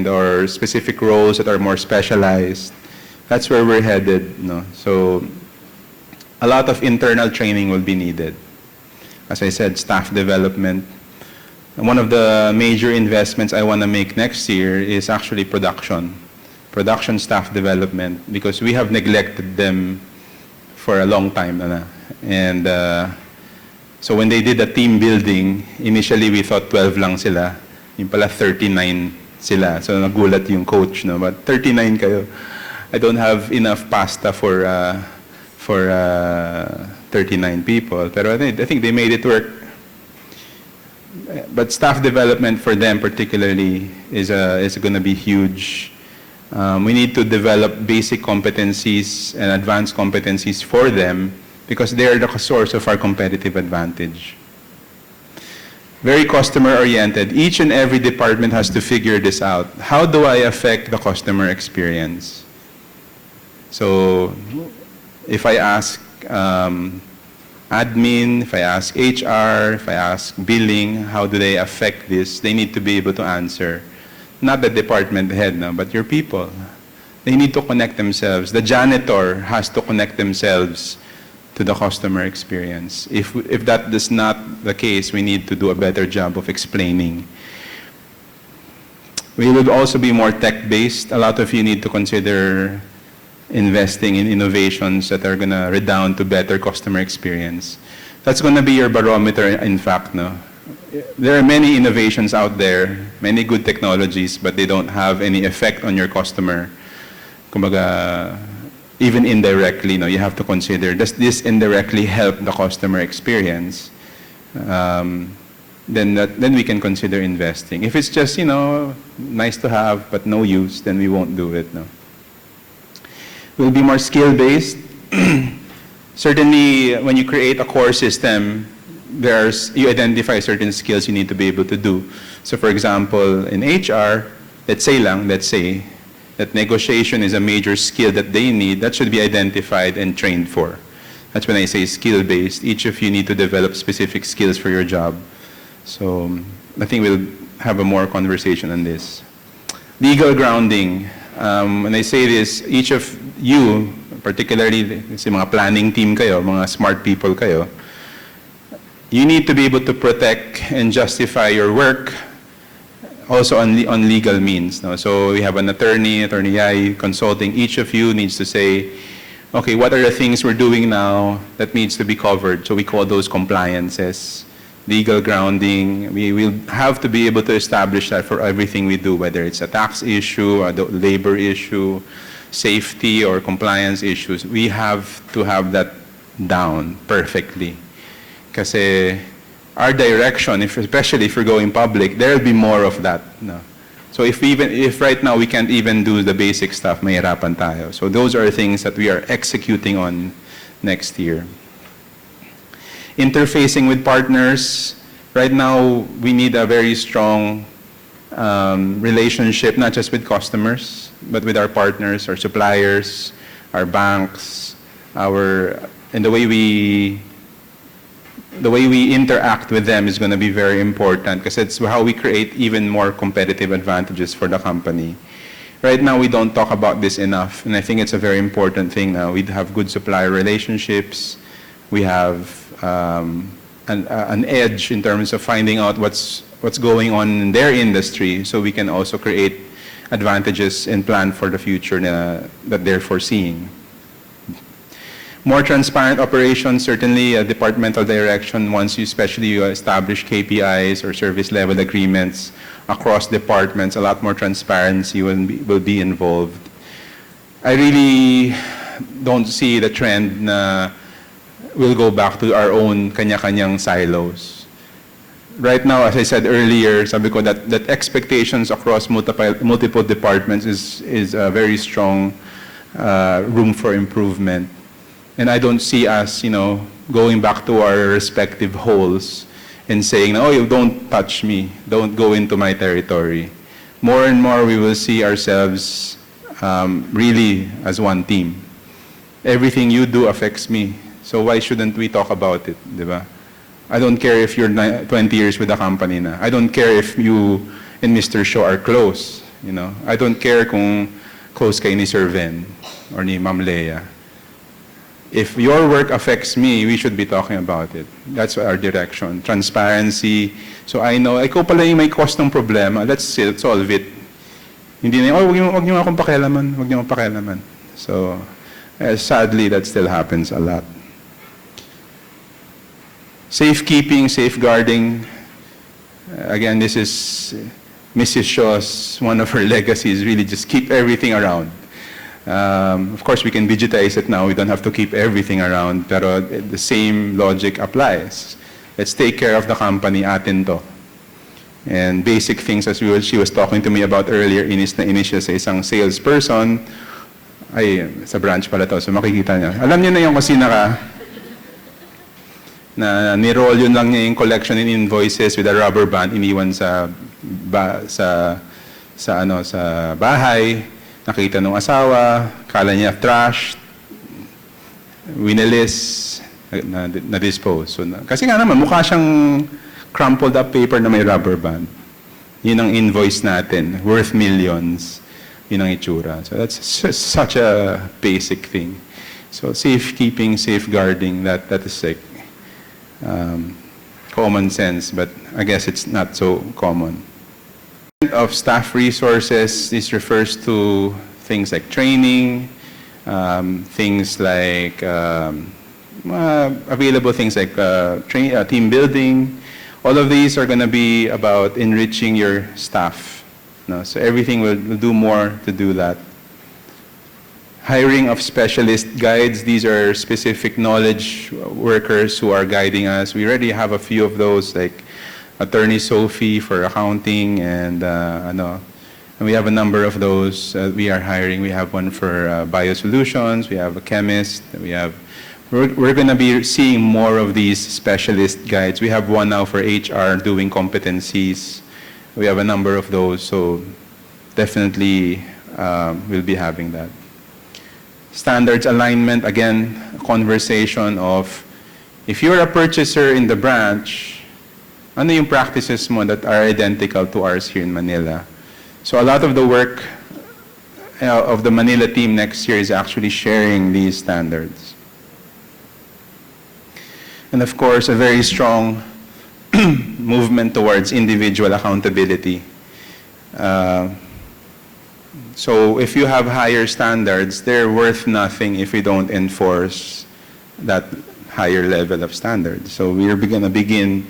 Speaker 1: or specific roles that are more specialized. That's where we're headed. No? So a lot of internal training will be needed. As I said, staff development. And one of the major investments I want to make next year is actually production staff development, because we have neglected them for a long time. And so when they did the team building, initially we thought 12 lang sila. Yung pala 39 sila. So nagulat yung coach, no? But 39 kayo. I don't have enough pasta for 39 people. Pero I think they made it work. But staff development for them particularly is going to be huge. We need to develop basic competencies and advanced competencies for them because they are the source of our competitive advantage. Very customer-oriented. Each and every department has to figure this out. How do I affect the customer experience? So if I ask admin, if I ask HR, if I ask billing, how do they affect this? They need to be able to answer. Not the department head, no, but your people. They need to connect themselves. The janitor has to connect themselves to the customer experience. If that is not the case, we need to do a better job of explaining. We will also be more tech-based. A lot of you need to consider investing in innovations that are going to redound to better customer experience. That's going to be your barometer, in fact. No? There are many innovations out there, many good technologies, but they don't have any effect on your customer. Kumbaga, even indirectly, no, you have to consider, does this indirectly help the customer experience? Then we can consider investing. If it's just, nice to have, but no use, then we won't do it. No. We'll be more skill-based. Certainly, when you create a core system, you identify certain skills you need to be able to do. So for example, in HR, let's say that negotiation is a major skill that they need, that should be identified and trained for. That's when I say skill-based. Each of you need to develop specific skills for your job. So I think we'll have a more conversation on this. Legal grounding. When I say this, each of you, particularly si mga planning team kayo, mga smart people kayo, you need to be able to protect and justify your work also on legal means. No? So we have an attorney I consulting. Each of you needs to say, okay, what are the things we're doing now that needs to be covered? So we call those compliances. Legal grounding, we will have to be able to establish that for everything we do, whether it's a tax issue, a labor issue, safety or compliance issues. We have to have that down perfectly. Kasi our direction, especially if we're going public, there will be more of that. No? So if right now we can't even do the basic stuff, mahirapan tayo. So those are things that we are executing on next year. Interfacing with partners. Right now, we need a very strong relationship, not just with customers, but with our partners, our suppliers, our banks, and the way we interact with them is going to be very important because it's how we create even more competitive advantages for the company. Right now, we don't talk about this enough, and I think it's a very important thing now. We have good supplier relationships. We have an edge in terms of finding out what's going on in their industry, so we can also create advantages and plan for the future that they're foreseeing. More transparent operations, certainly a departmental direction once you establish KPIs or service level agreements across departments, a lot more transparency will be involved. I really don't see the trend na we'll go back to our own kanya-kanyang silos. Right now, as I said earlier, sabi ko that expectations across multiple departments is a very strong room for improvement. And I don't see us, going back to our respective holes and saying, oh, you don't touch me, don't go into my territory. More and more, we will see ourselves really as one team. Everything you do affects me. So why shouldn't we talk about it, di ba? I don't care if you're 20 years with the company na. I don't care if you and Mr. Shaw are close, I don't care kung close kayo ni Sir Ven or ni Ma'am Leia. If your work affects me, we should be talking about it. That's our direction. Transparency. So I know, ikaw pala yung may cost ng problema, let's solve it. Hindi na, wag niyo akong pakialaman, wag niyo akong pakialaman. So, sadly, that still happens a lot. Safekeeping, safeguarding. Again, this is Mrs. Shaw's, one of her legacies, really just keep everything around. Of course, we can digitize it now. We don't have to keep everything around. Pero the same logic applies. Let's take care of the company, atin to. And basic things as she was talking to me about earlier, inis na inis siya sa isang salesperson. Ay, sa branch pala to, so makikita niya. Alam niyo na yung kasi na ni-roll yun lang niya yung collection in invoices with a rubber band, iniwan sa bahay. Nakita nung asawa, kala niya trash, winilis, na-dispose. So, kasi nga naman, mukha siyang crumpled up paper na may rubber band. Yun ang invoice natin, worth millions. Yun ang itsura. So that's such a basic thing. So safekeeping, safeguarding, that is like common sense, but I guess it's not so common. Of staff resources, this refers to things like training, things like available things like team building. All of these are going to be about enriching your staff. So everything will do more to do that. Hiring of specialist guides. These are specific knowledge workers who are guiding us. We already have a few of those, like Attorney Sophie for accounting, and we have a number of those we are hiring. We have one for biosolutions. We have a chemist. We're going to be seeing more of these specialist guides. We have one now for HR doing competencies. We have a number of those, so definitely we'll be having that. Standards alignment, again, a conversation of if you're a purchaser in the branch, ano yung practices mo that are identical to ours here in Manila? So a lot of the work of the Manila team next year is actually sharing these standards. And of course, a very strong movement towards individual accountability. So if you have higher standards, they're worth nothing if you don't enforce that higher level of standards. So we're going to begin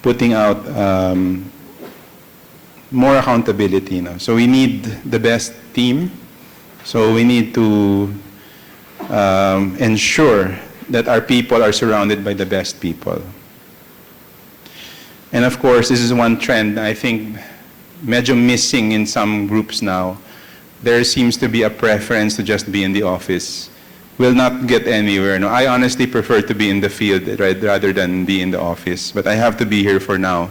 Speaker 1: putting out more accountability now. So we need the best team. So we need to ensure that our people are surrounded by the best people. And of course, this is one trend I think medyo missing in some groups now. There seems to be a preference to just be in the office. Will not get anywhere. No, I honestly prefer to be in the field rather than be in the office. But I have to be here for now.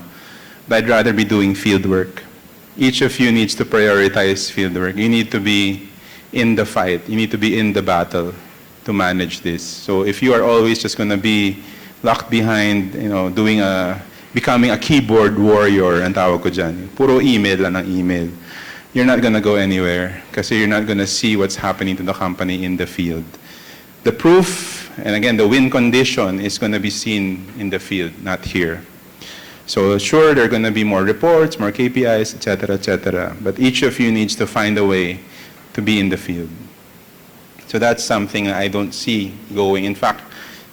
Speaker 1: But I'd rather be doing field work. Each of you needs to prioritize field work. You need to be in the fight. You need to be in the battle to manage this. So if you are always just going to be locked behind, becoming a keyboard warrior, ang tawag ko dyan, puro email lang ng email, you're not going to go anywhere kasi you're not going to see what's happening to the company in the field. The proof, and again, the win condition is going to be seen in the field, not here. So sure, there are going to be more reports, more KPIs, etc., but each of you needs to find a way to be in the field. So that's something I don't see going. In fact,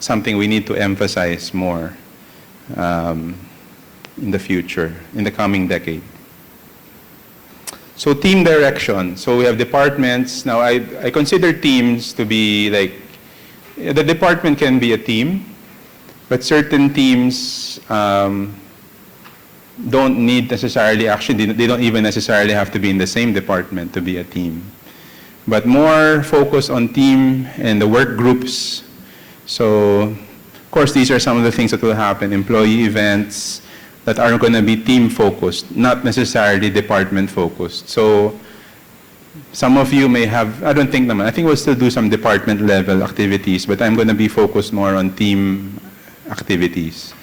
Speaker 1: something we need to emphasize more in the future, in the coming decade. So team direction. So we have departments. Now I consider teams to be like, the department can be a team, but certain teams don't need necessarily, actually they don't even necessarily have to be in the same department to be a team. But more focus on team and the work groups. So, of course, these are some of the things that will happen. Employee events that are going to be team focused, not necessarily department focused. So, some of you may have, I think we'll still do some department level activities, but I'm going to be focused more on team activities.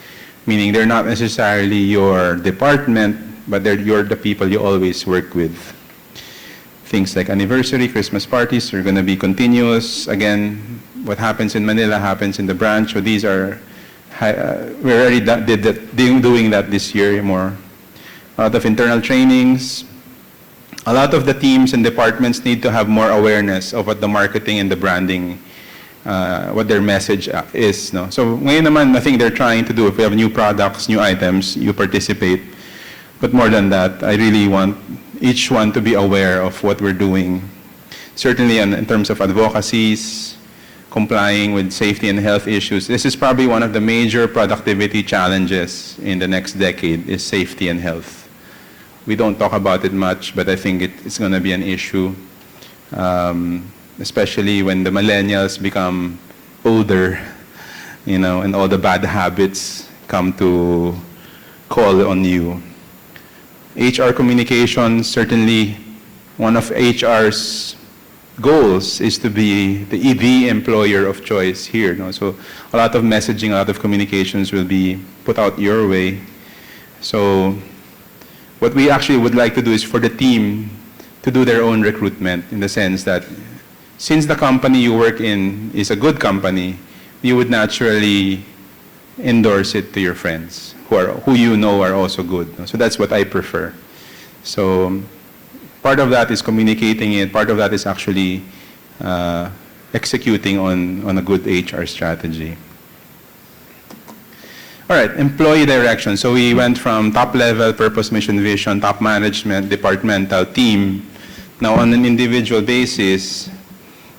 Speaker 1: Meaning they're not necessarily your department, but you're the people you always work with. Things like anniversary, Christmas parties are going to be continuous. Again, what happens in Manila happens in the branch. So these are, we already doing that this year more. A lot of internal trainings. A lot of the teams and departments need to have more awareness of what the marketing and the branding, what their message is. No? So ngayon naman, I think they're trying to do, if we have new products, new items, you participate. But more than that, I really want each one to be aware of what we're doing. Certainly in terms of advocacies, complying with safety and health issues. This is probably one of the major productivity challenges in the next decade is safety and health. We don't talk about it much, but I think it's going to be an issue, especially when the millennials become older, and all the bad habits come to call on you. HR communications, certainly one of HR's goals is to be the employer of choice here. No? So a lot of messaging, a lot of communications will be put out your way. So what we actually would like to do is for the team to do their own recruitment in the sense that since the company you work in is a good company, you would naturally endorse it to your friends who you know are also good. So that's what I prefer. So part of that is communicating it, part of that is actually executing on a good HR strategy. All right, employee direction. So we went from top level, purpose, mission, vision, top management, departmental, team. Now on an individual basis,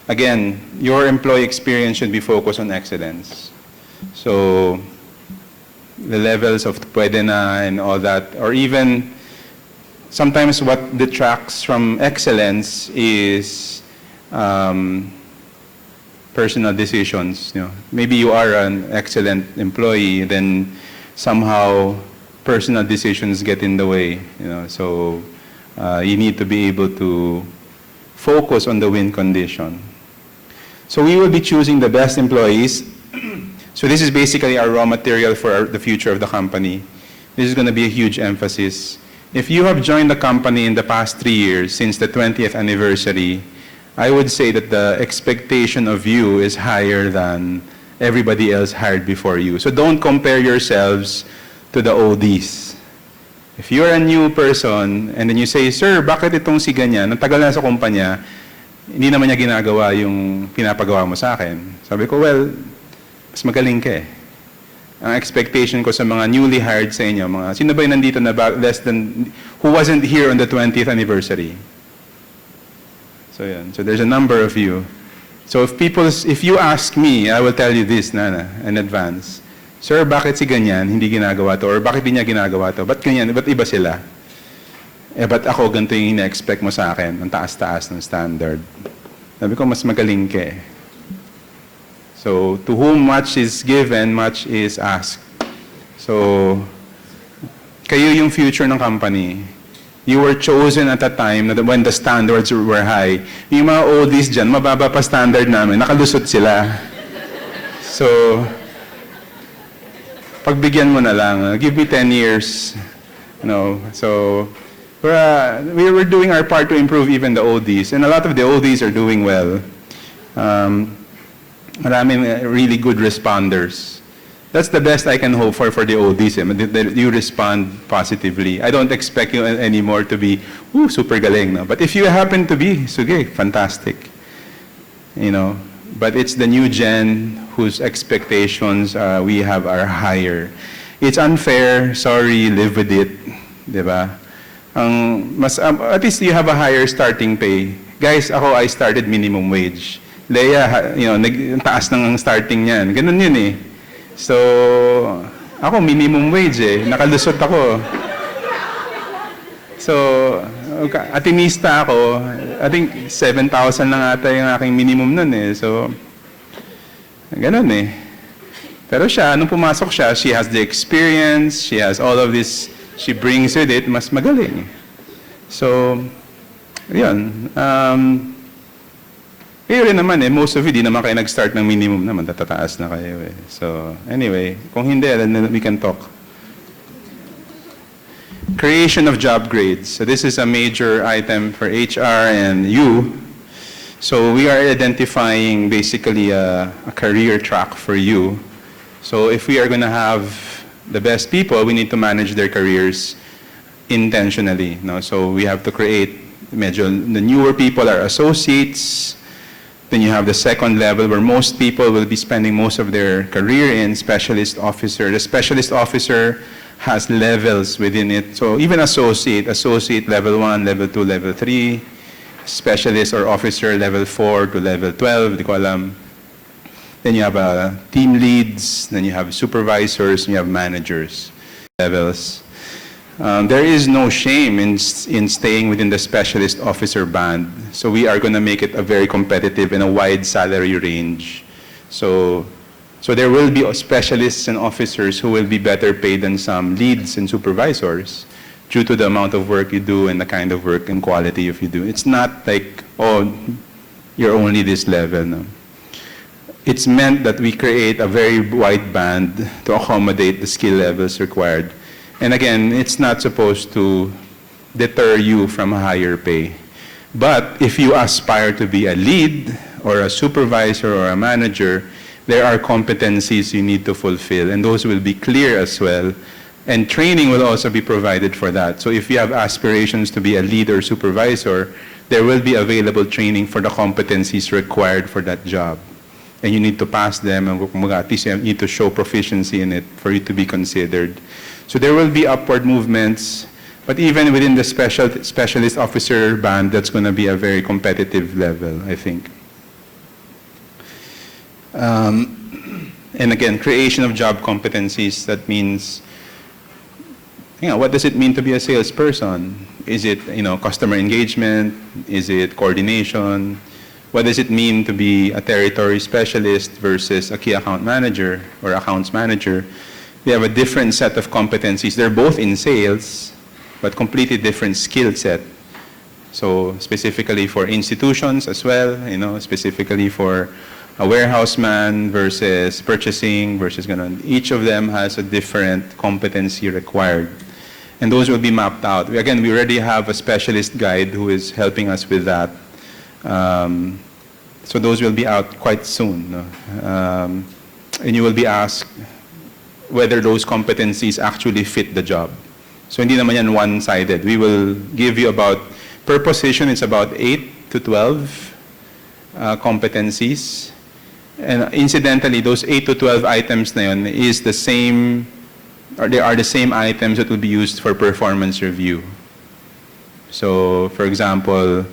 Speaker 1: again, your employee experience should be focused on excellence. So the levels of pwede na and all that, or even sometimes what detracts from excellence is personal decisions. Maybe you are an excellent employee, then somehow personal decisions get in the way. So you need to be able to focus on the win condition. So we will be choosing the best employees. So this is basically our raw material for the future of the company. This is going to be a huge emphasis. If you have joined the company in the past 3 years, since the 20th anniversary, I would say that the expectation of you is higher than everybody else hired before you. So don't compare yourselves to the ODs. If you're a new person and then you say, "Sir, bakit itong si ganyan? Ang tagal na sa kumpanya, hindi naman niya ginagawa yung pinapagawa mo sa akin." Sabi ko, well, mas magaling ka eh. Ang expectation ko sa mga newly hired sa inyo, sino ba yung nandito na who wasn't here on the 20th anniversary? So yan. So there's a number of you. So if you ask me, I will tell you this, Nana, in advance. Sir, bakit si ganyan hindi ginagawa to? Or bakit di niya ginagawa to? Ba't ganyan? Ba't iba sila? Ba't ako ganito yung ina-expect mo sa akin? Ang taas-taas ng standard. Sabi ko, mas magaling ka eh. So, to whom much is given, much is asked. So, kayo yung future ng company. You were chosen at a time when the standards were high. Yung mga oldies dyan, mababa pa standard namin, nakalusot sila. So, pagbigyan mo na lang, give me 10 years. So, we're doing our part to improve even the oldies. And a lot of the oldies are doing well. Maraming really good responders. That's the best I can hope for the oldies. That you respond positively. I don't expect you anymore to be, super galing. No? But if you happen to be, sige, fantastic. But it's the new gen whose expectations we have are higher. It's unfair, sorry, live with it. Diba? At least you have a higher starting pay. Guys, I started minimum wage. Leia, taas ng starting niyan. Ganun yun eh. So, ako minimum wage eh. Nakalusot ako. So, atinista ako. I think 7,000 lang ata yung aking minimum nun eh. So, ganun eh. Pero siya, nung pumasok siya, she has the experience, she has all of this, she brings with it, mas magaling. So, yun. Kayo rin naman eh, most of you, di naman kayo nag-start ng minimum naman, tatataas na kayo eh. So, anyway, kung hindi, then we can talk. Creation of job grades. So this is a major item for HR and you. So we are identifying basically a career track for you. So if we are going to have the best people, we need to manage their careers intentionally. No? So we have to create, the newer people are associates. Then you have the second level where most people will be spending most of their career in, specialist officer. The specialist officer has levels within it. So even associate level 1, level 2, level 3, specialist or officer level 4 to level 12, di ko alam. Then you have team leads, then you have supervisors, and you have managers levels. There is no shame in staying within the specialist officer band. So we are going to make it a very competitive and a wide salary range. So there will be specialists and officers who will be better paid than some leads and supervisors due to the amount of work you do and the kind of work and quality if you do. It's not like, you're only this level. No? It's meant that we create a very wide band to accommodate the skill levels required. And again, it's not supposed to deter you from a higher pay. But if you aspire to be a lead or a supervisor or a manager, there are competencies you need to fulfill, and those will be clear as well. And training will also be provided for that. So if you have aspirations to be a lead or supervisor, there will be available training for the competencies required for that job. And you need to pass them, and at least you need to show proficiency in it for you to be considered. So there will be upward movements, but even within the specialist officer band, that's going to be a very competitive level, I think. And again, creation of job competencies, that means, what does it mean to be a salesperson? Is it, customer engagement? Is it coordination? What does it mean to be a territory specialist versus a key account manager or accounts manager? They have a different set of competencies. They're both in sales, but completely different skill set. So specifically for institutions as well, specifically for a warehouse man versus purchasing versus ganun. Each of them has a different competency required. And those will be mapped out. Again, we already have a specialist guide who is helping us with that. So those will be out quite soon. No? And you will be asked whether those competencies actually fit the job. So hindi naman yan one-sided. We will give you per position, it's about 8 to 12 competencies. And incidentally, those 8 to 12 items na yun is the same, or they are the same items that will be used for performance review. So, for example,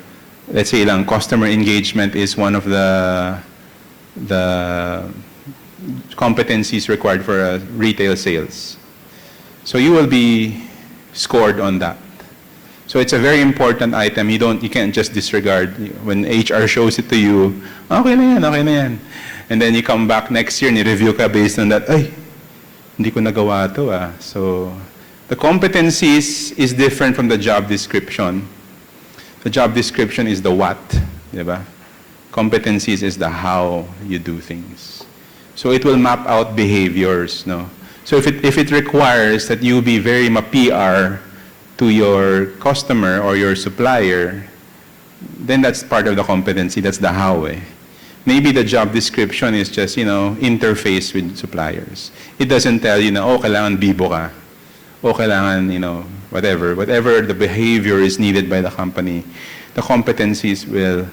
Speaker 1: let's say lang, customer engagement is one of the competencies required for retail sales. So you will be scored on that. So it's a very important item. You can't just disregard. When HR shows it to you, okay na yan, okay na yan. And then you come back next year and review ka based on that, ay, hindi ko nagawa to ah. So the competencies is different from the job description. The job description is the what, di ba? Competencies is the how you do things. So it will map out behaviors, no? So if it requires that you be very ma-PR to your customer or your supplier, then that's part of the competency. That's the how. Maybe the job description is just, interface with suppliers. It doesn't tell you, kailangan bibo ka. O kailangan, whatever the behavior is needed by the company, the competencies will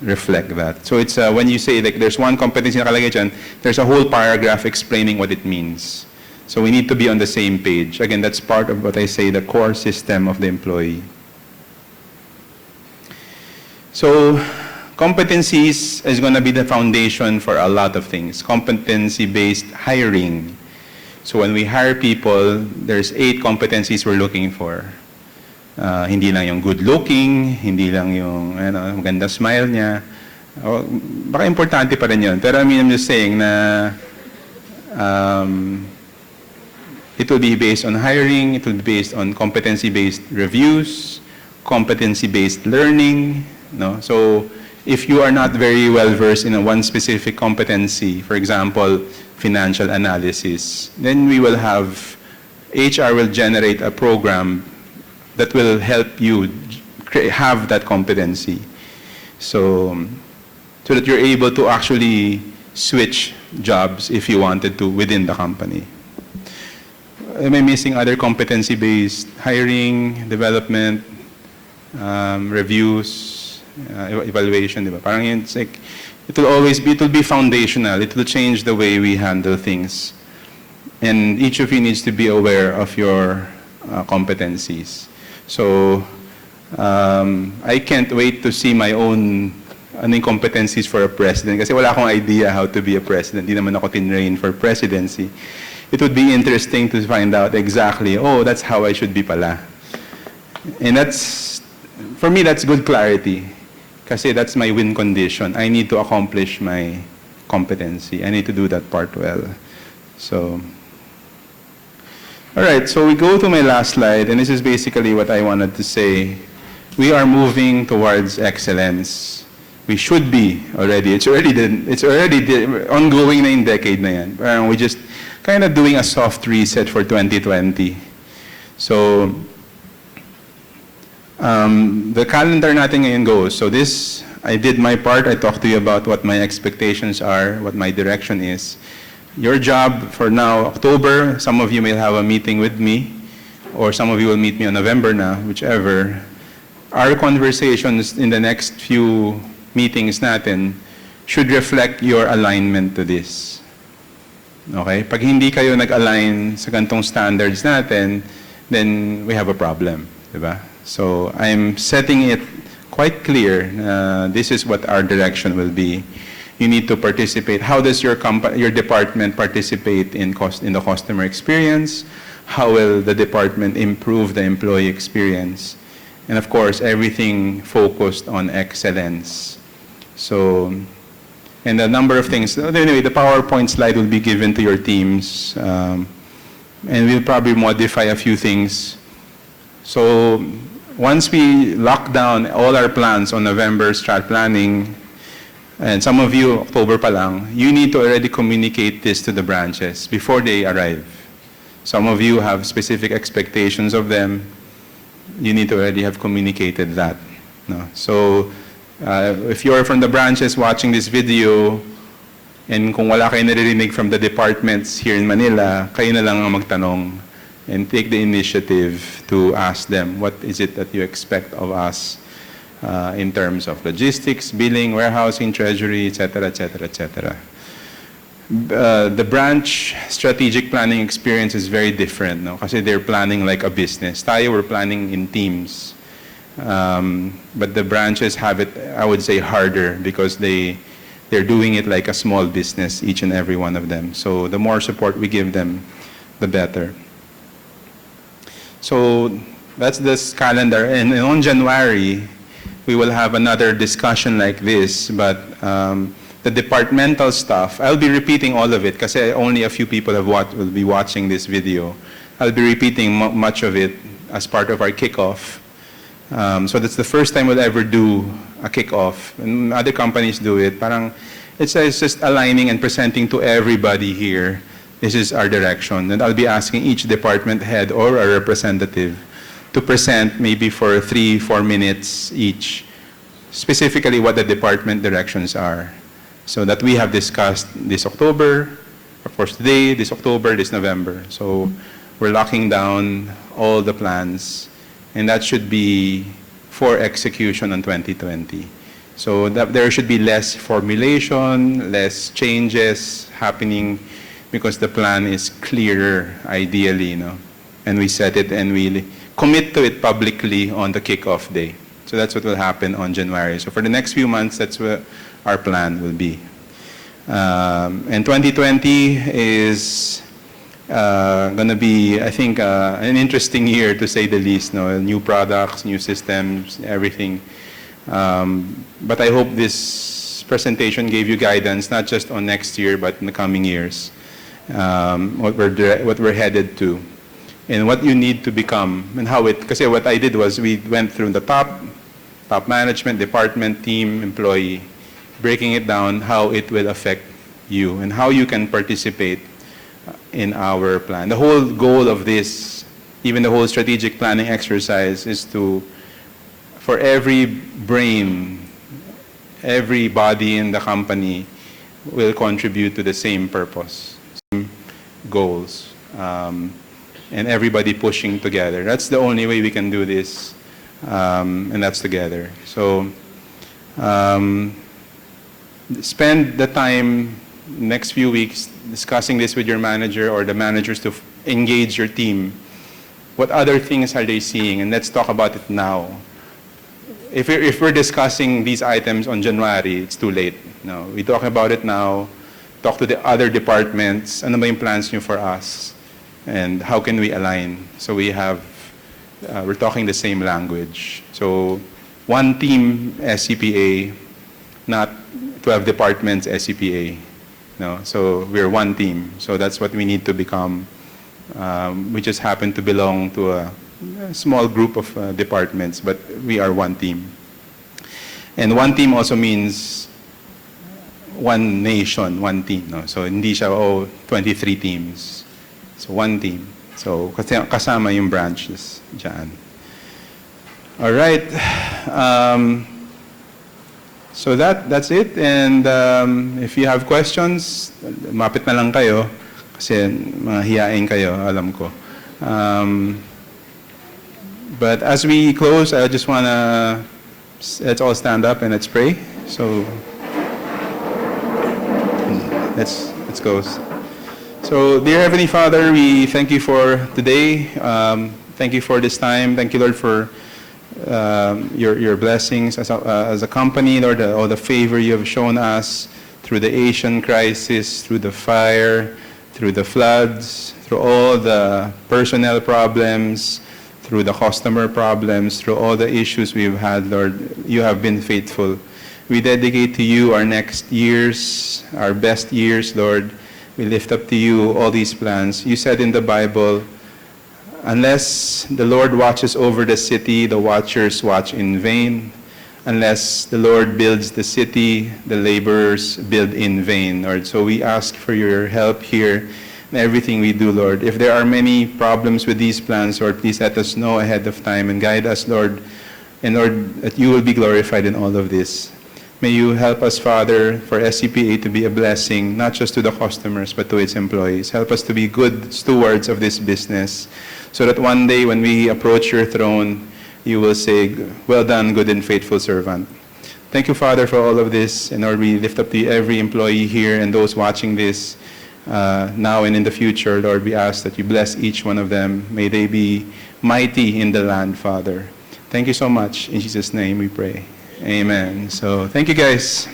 Speaker 1: reflect that. So it's when you say like there's one competency nakalagay dyan, there's a whole paragraph explaining what it means. So we need to be on the same page. Again, that's part of what I say, the core system of the employee. So competencies is going to be the foundation for a lot of things. Competency-based hiring. So when we hire people, there's 8 competencies we're looking for. Hindi lang yung good looking, hindi lang yung maganda smile niya. Baka importante pa rin yun. Pero I'm just saying na it will be based on hiring, it will be based on competency-based reviews, competency-based learning. No? So if you are not very well versed in one specific competency, for example, financial analysis, then we will have, HR will generate a program that will help you have that competency. So that you're able to actually switch jobs if you wanted to within the company. Am I missing other competency-based hiring, development, reviews, evaluation, diba? Parang yun, it's like, it will be foundational. It will change the way we handle things. And each of you needs to be aware of your competencies. So, I can't wait to see my own competencies for a president kasi wala akong idea how to be a president. Di naman ako tinrain for presidency. It would be interesting to find out exactly, that's how I should be pala. And for me, that's good clarity. Kasi that's my win condition. I need to accomplish my competency. I need to do that part well. So, all right, so we go to my last slide, and this is basically what I wanted to say. We are moving towards excellence. We should be already. It's already ongoing na in decade na yan. We just kind of doing a soft reset for 2020. So, the calendar natin ngayon goes. So this, I did my part. I talked to you about what my expectations are, what my direction is. Your job for now, October, some of you may have a meeting with me, or some of you will meet me on November na, whichever. Our conversations in the next few meetings natin should reflect your alignment to this. Okay? Pag hindi kayo nag-align sa ganitong standards natin, then we have a problem. Diba? So I'm setting it quite clear. This is what our direction will be. You need to participate. How does your department participate in the customer experience? How will the department improve the employee experience? And of course, everything focused on excellence. So, and a number of things. Anyway, the PowerPoint slide will be given to your teams. And we'll probably modify a few things. So, once we lock down all our plans on November strat planning, and some of you, October pa lang, you need to already communicate this to the branches before they arrive. Some of you have specific expectations of them. You need to already have communicated that. No? So, if you're from the branches watching this video, and kung wala kayo naririnig from the departments here in Manila, kayo na lang ang magtanong and take the initiative to ask them, what is it that you expect of us in terms of logistics, billing, warehousing, treasury, etc., etc., etc. The branch strategic planning experience is very different, no? Kasi they're planning like a business. Tayo, we're planning in teams. But the branches have it, I would say, harder because they they're doing it like a small business, each and every one of them. So the more support we give them, the better. So that's this calendar. And on January, we will have another discussion like this, but the departmental stuff, I'll be repeating all of it because only a few people will be watching this video. I'll be repeating much of it as part of our kickoff. So that's the first time we'll ever do a kickoff. And other companies do it. Parang it's just aligning and presenting to everybody here. This is our direction. And I'll be asking each department head or a representative to present maybe for 3-4 minutes each, specifically what the department directions are. So that we have discussed this October, of course today, this October, this November. So we're locking down all the plans, and that should be for execution in 2020. So that there should be less formulation, less changes happening, because the plan is clearer, ideally, you know, and we set it and we commit to it publicly on the kickoff day. So that's what will happen on January. So for the next few months, that's what our plan will be. And 2020 is going to be, I think, an interesting year to say the least. No? New products, new systems, everything. But I hope this presentation gave you guidance, not just on next year, but in the coming years. What we're headed to, and what you need to become, and how it. Because what I did was we went through the top management, department, team, employee, breaking it down how it will affect you and how you can participate in our plan. The whole goal of this, even the whole strategic planning exercise, is for every brain, every body in the company will contribute to the same purpose, same goals, and everybody pushing together. That's the only way we can do this, and that's together. So spend the time next few weeks discussing this with your manager or the managers to engage your team. What other things are they seeing? And let's talk about it now. If we're discussing these items on January, it's too late. No, we talk about it now. Talk to the other departments. Ano ba yung plans nyo for us? And how can we align? So we're talking the same language. So one team SCPA, not 12 departments SCPA. No, so we're one team. So that's what we need to become. We just happen to belong to a small group of departments, but we are one team. And one team also means one nation, one team. No? So hindi siya 23 teams. So one team. So kasama yung branches dyan. All right. So that's it. And if you have questions, mapit na lang kayo kasi mga hiyain kayo, alam ko. But as we close, I just want to, let's all stand up and let's pray. So let's go. So dear Heavenly Father, we thank you for today. Thank you for this time. Thank you, Lord, for your blessings as a company, Lord, all the favor you have shown us through the Asian crisis, through the fire, through the floods, through all the personnel problems, through the customer problems, through all the issues we've had, Lord. You have been faithful. We dedicate to you our next years, our best years, Lord. We lift up to you all these plans. You said in the Bible, unless the Lord watches over the city, the watchers watch in vain. Unless the Lord builds the city, the laborers build in vain, Lord. So we ask for your help here in everything we do, Lord. If there are many problems with these plans, Lord, please let us know ahead of time and guide us, Lord. And Lord, that you will be glorified in all of this. May you help us, Father, for SCPA to be a blessing, not just to the customers, but to its employees. Help us to be good stewards of this business, so that one day when we approach your throne, you will say, well done, good and faithful servant. Thank you, Father, for all of this. And Lord, we lift up to every employee here and those watching this now and in the future. Lord, we ask that you bless each one of them. May they be mighty in the land, Father. Thank you so much. In Jesus' name we pray. Amen. So thank you, guys.